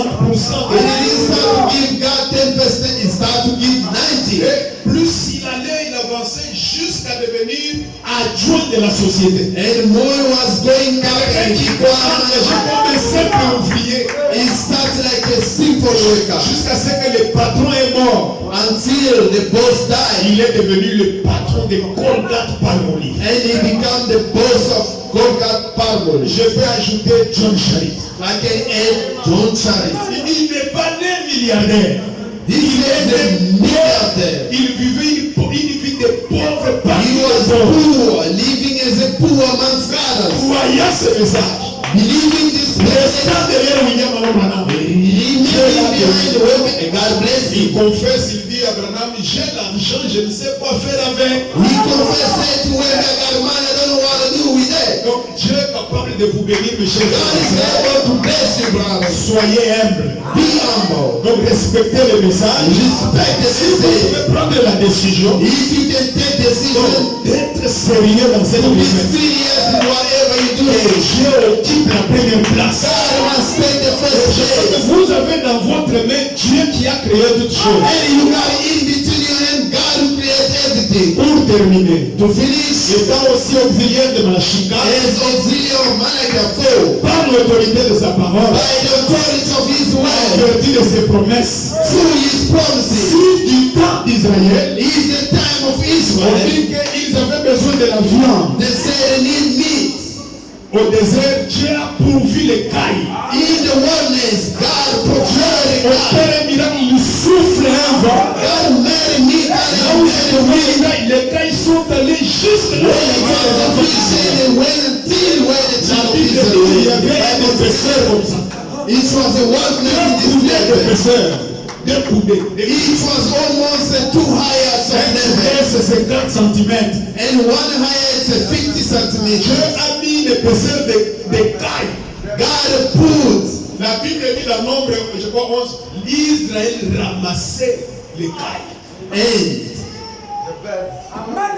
didn't start to give God 10%, he started to give 90%. Et plus il allait, il avançait jusqu'à devenir adjoint de la société. And more was going back Quelqu'un and qui he commence comme un simple ouvrier he started like a simple worker jusqu'à ce que le patron est mort. until the boss died. Il est devenu le patron de Colgate Palmolive. And he became the boss of Golgat Palmolive. Je peux ajouter John Charit. I can add John Charit. Il n'est pas né milliardaire. This is the milliardaire. Il vivait une vie de pauvre He parmi was les pauvres. poor, living as a poor man's father. Croyant ce message. Believing this message, Restant derrière William Branham. remaining behind the weapon, and God bless Il him. confesse, il dit à Branham, j'ai l'argent, je ne sais quoi faire avec. He confessed to him, I got money, I don't know what to do with that. Donc Dieu est capable de vous bénir, mes chers God is frères. able to bless you, brother. Soyez humbles. Be humble. Donc respectez le message. Respect the Si vous message. pouvez prendre la décision If you can take decision, d'être sérieux dans cette to be vie, serious in whatever you do. Dieu occupe la première place. God must take the first place. Vous avez dans votre main Dieu qui a créé toutes choses. And you got in between your hand, God who created everything. Pour terminer, To finish, étant aussi auxiliaire de Malachika, as auxiliary manager for, par l'autorité de sa parole, by the authority of his en word, vertu de ses promesses, through his promises, si du temps d'Israël, is the time of on Israel. dit qu'ils avaient besoin de la viande. They say they need meat. Au désert, Dieu a pourvu les cailles. In the wilderness, God procured Au God. Père miracle, il souffle un vent. God made a meat Là où and se made a trouvaient wind. les cailles sont allées juste là où When il y it avait was les the enfants. fish, they went until where the La child of Bible Israel dit qu'il y was. avait un épaisseur comme ça. It was a wilderness in this Coudées level. d'épaisseur. Deux coudées. It was almost 2 higher Un of coudé, level. c'est 50 cm. And one higher is 50 Dieu centimeters. a mis l'épaisseur de cailles. God put, La Bible dit dans Nombre, je crois 11, Israël ramassait les cailles. and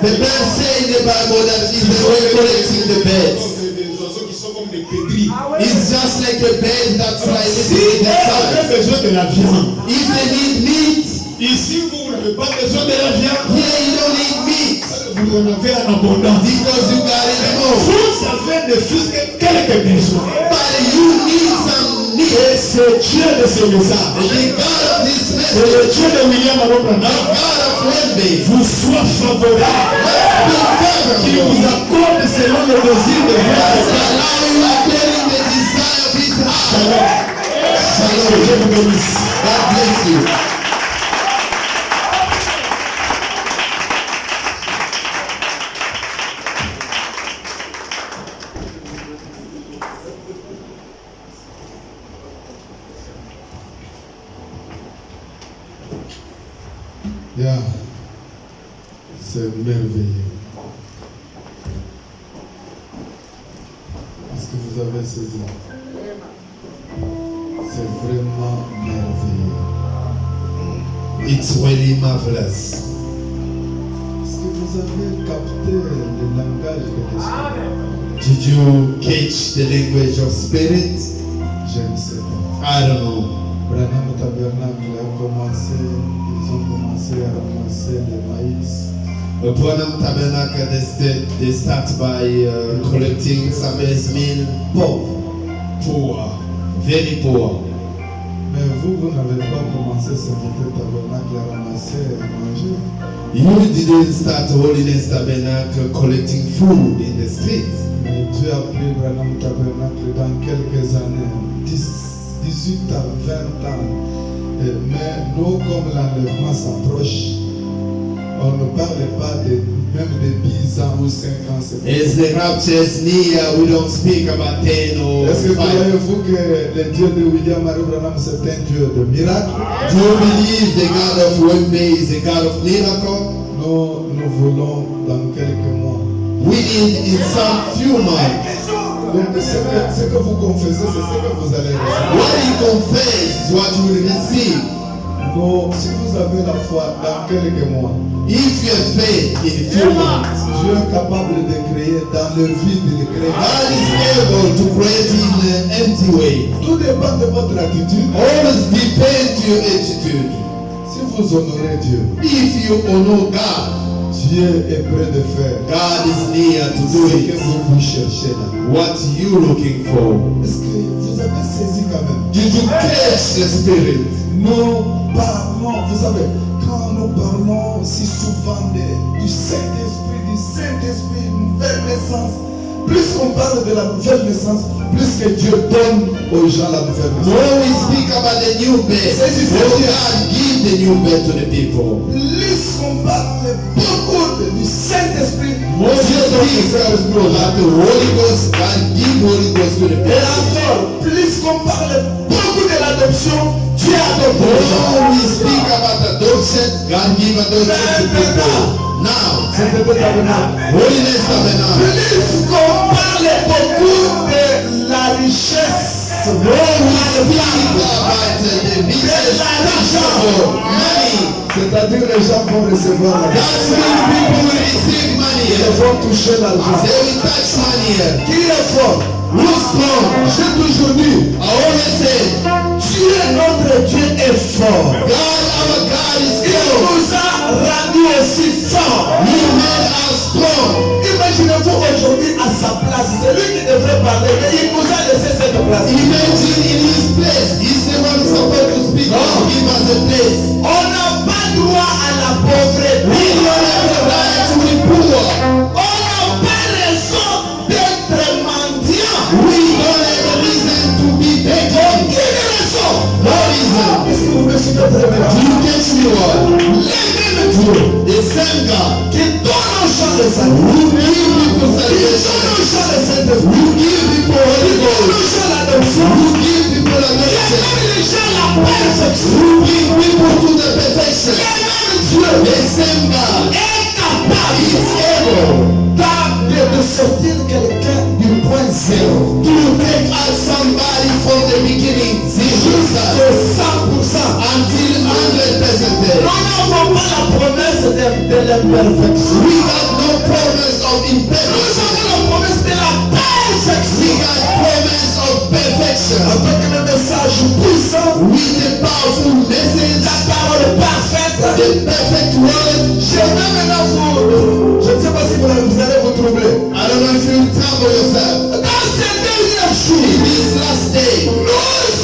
the birds say in the Bible that Israel collecting the birds. Des oiseaux qui sont comme des pédris. It's just like a bird that's like Si in the elles sky. avaient besoin de la viande, If they need meat, ici vous n'avez pas besoin de la viande. here you don't need meat. vous en avez en abondance. Because you got it more. Vous avez ne fût-ce que quelques besoins. But you need some need. Et c'est Dieu de ce message. The God of this C'est message, le Dieu de William the Arobana. God of Wednesday, Vous soit favorable. Qui vous accorde selon le désir de votre cœur. allow you according the desire of his heart. Shalom. Shalom. Dieu vous bénisse. God bless you. Yeah. C'est merveilleux. Est-ce que vous avez saisi? C'est vraiment merveilleux. It's really marvelous. Est-ce que vous avez capté le langage de l'esprit? Did you catch the language of spirit? Je ne sais pas. I don't know. Branham Tabernacle a commencé, ils ont commencé à ramasser le maïs. Branham Tabernacle, they start by collecting some meal. Poor. Very poor. Mais vous n'avez pas commencé ce matin Tabernacle à ramasser et à manger. You didn't start Holiness Tabernacle collecting food in the streets. Mais Dieu a pris Branham Tabernacle dans quelques années, 18 à 20 ans. Mais nous, comme l'enlèvement s'approche, on ne parle pas même de 10 ans ou 5 ans. As the rapture is near, we don't speak about 10 or Est-ce que 5. croyez-vous que le Dieu de William Marie Branham c'est un Dieu de miracle? Do you believe the God of Wednesday is a God of miracle? Nous voulons dans quelques mois. We need in some few months. Donc ce que vous confessez, c'est ce que vous allez recevoir. What you confess is what you will receive. Donc si vous avez la foi dans quelques mois, If you have faith in few months, Dieu est capable de créer dans le vide, de créer. God is able to create in an empty way. Tout dépend de votre attitude. Always depends to your attitude. Si vous honorez Dieu, If you honor God, Dieu est prêt de faire God is near to ce do que it. vous cherchez là. What you looking for? Est-ce que vous avez saisi quand même? Did you catch the spirit? Nous parlons, vous savez, quand nous parlons si souvent du Saint-Esprit, nouvelle naissance, plus on parle de la nouvelle naissance, plus que Dieu donne aux gens la nouvelle naissance. When we speak about the new birth, C'est du when Seigneur. God give the new birth to the people. Plus on parle beaucoup du Saint-Esprit, When you Dieu donne speak le Saint-Esprit aux gens. about the Holy Ghost, God give Holy Ghost to the Et people. encore, plus qu'on parle beaucoup de l'adoption, Dieu adopte les gens. When we speak about adoption, God give adoption to people. Now, C'était tabernacle. Holiness Tabernacle. Plus qu'on parle beaucoup de la richesse, When we speak about the business of money, c'est-à-dire les gens vont recevoir that l'argent. means people will receive money. Ils vont toucher l'argent. They will touch money. Qui est fort? Who's strong? J'ai toujours dit, I always say, Dieu, notre Dieu est fort. God, our God is Il strong. nous a rendu aussi fort. He made us strong. Imaginez-vous aujourd'hui à sa place, c'est lui qui devrait parler, mais il nous a laissé cette place. Imagine in his place. He's the one supposed to speak and give us a place. On n'a pas droit à la pauvreté. We don't have the right to be poor. On n'a pas raison d'être mendiant. We don't have a reason to be begging. Aucune raison. No reason. Est-ce que vous me suivez très bien? Do you catch me what? Les mêmes Dieu The same God qui donne aux gens le salut, who give people qui donne aux salvation, gens le Saint-Esprit, who give people Holy qui donne aux Ghost, gens l'adoption, who give people qui adoption, donne les gens la perfection. who give people to the perfection. Les mêmes Dieu The same God est capable is able de sortir quelqu'un du point zéro to take out somebody from the beginning, zero de 100%. until 100%. Nous n'avons pas la promesse de l'imperfection. We got no promise of Nous imperfection. avons la promesse de la We perfection. got promise of perfection. Avec le message puissant, With the powerful message, la parole parfaite, the The perfect word. Je vais maintenant je ne sais pas si vous allez vous troubler. I don't know if you trouble yourself. Dans ces derniers jours, In this last day, nous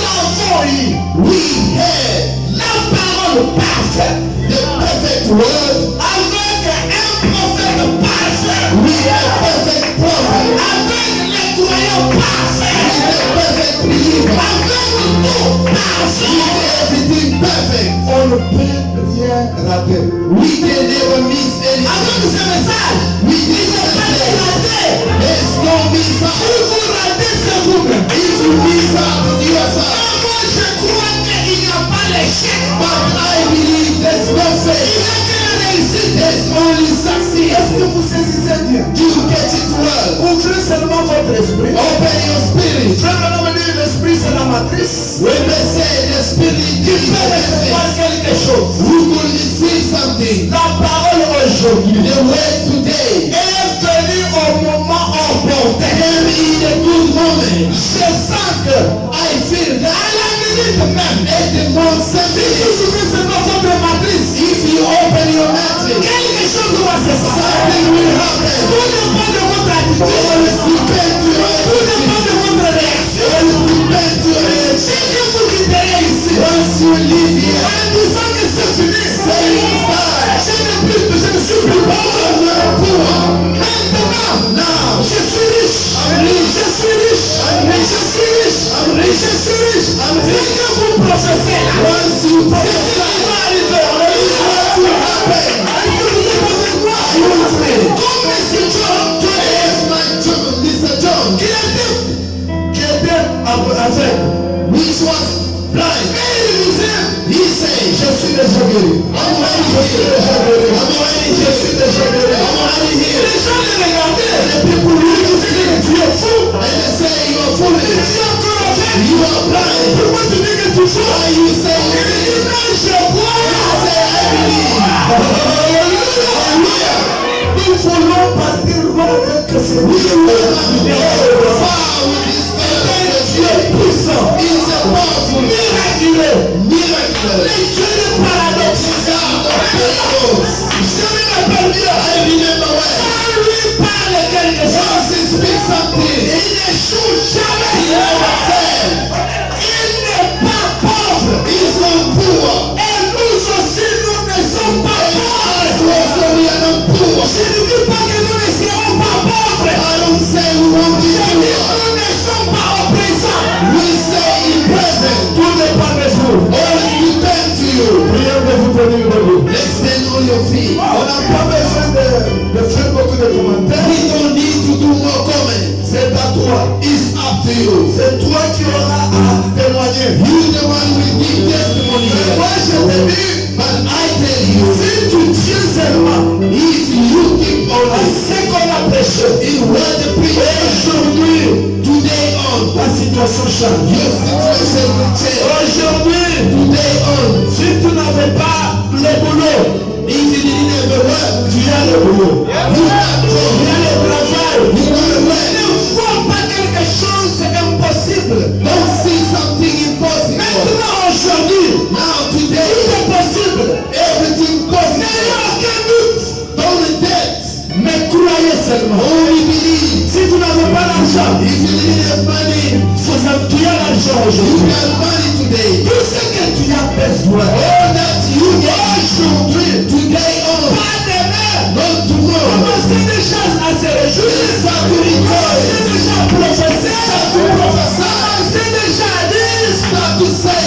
avons eu we had la parole parfaite the perfect word. avec un prophète parfait, We had perfect prophet. avec les croyants parfaits, The perfect believer. avec tout parfait. Everything perfect. On ne peut rien rater. We can never miss anything. Avec ce message, We il did ne faut pas les not rater. There's no miss Si out. vous ratez, c'est vous-même. If you miss out, it's yourself. Moi, je crois qu'il n'y a pas l'échec. But I believe there's no Il faith. n'y a que la réussite. There's only success. Est-ce que vous saisissez bien? You get it well. Ouvrez seulement votre esprit. Open your spirit. Frère, maintenant me dire l'esprit c'est la matrice. When they say the spirit Tu is peux recevoir the quelque chose. you could receive something. La parole aujourd'hui The word today est venue au moment opportun. came in a good moment. Je sens que I feel à that la minute même, at the moment si vous something. ouvrez seulement votre matrice, If you open your message, quelque chose va se passer. something will happen. Tout dépend de votre attitude. Always depend to your Tout attitude. dépend de votre réaction. Always depend to your reaction. Dès que vous quitterez ici, Once you leave here, en disant que c'est fini, saying it's done. je ne suis plus pauvre. I'm not poor. Maintenant, Now, je suis riche. Je suis riche. Je suis riche. Je suis riche. Ce que vous professez là, once you c'est ce prophesy, qui va arriver. what will happen? Est-ce que vous êtes avec moi? Comme M. John, Yes, my John, Mr. John, qui était aveugle, which was blind. mais il disait, He said, je suis déjà guéri. I'm already Je suis here. déjà guéri. I'm already Je here. suis déjà guéri. I'm already here. Les gens les regardaient. Les people lui disaient que tu es fou. And they say you are Tu foolish. es encore aveugle. You are blind. Pourquoi tu dis que tu es fou? Why you say Il you dit non, je crois. say I believe? Alléluia. Nous voulons partir loin avec ce Dieu. Far with this Un Dieu God. puissant. He's a powerful Miraculeux. miracle. Les dieux de paradoxe. God of miracles. Je me rappelle bien. I remember when Quand lui parle quelque chose, once he speaks something, il n'échoue he jamais. never fails. Il n'est pas pauvre. He's not poor. Et nous aussi, nous ne sommes pas pauvres. So also we are not poor. Je ne dis pas que nous ne serons pas pauvres. I don't say we won't be Je dis poor. nous ne sommes pas oppressants. We say in present. Tout dépend de vous. Always depend to you. Priez de vous tenir debout. Let's stand on your feet. On n'a pas besoin de faire beaucoup de commentaires. We don't need to do more comments. C'est à toi. It's up to you. C'est toi qui auras à témoigner. You the one will give testimony. Moi, je te dis, But I tell you, si tu tiens seulement if you keep à on ce qu'on a prêché, in what the preacher aujourd'hui, today on, ta situation change. your situation will change. Aujourd'hui, Today on, si tu n'avais pas le boulot, if you didn't ever work, tu as le boulot. you got Tu job, as le travail. you got work. Ne vois pas quelque chose, c'est impossible. Don't see something impossible. Maintenant, aujourd'hui, Now tout today, est possible. everything possible. N'ayez aucun doute. Only that, Mais croyez seulement. only believe. Si tu n'avais pas l'argent, If you didn't have money, tu as l'argent you aujourd'hui. got money today. Tout ce que tu as besoin. All that you get aujourd'hui, today on, Pas demain. not tomorrow. Commencez déjà à se réjouir. Start to rejoice. Commencez déjà à prophétiser. Start to prophesy. Commencez déjà à dire. Start to say,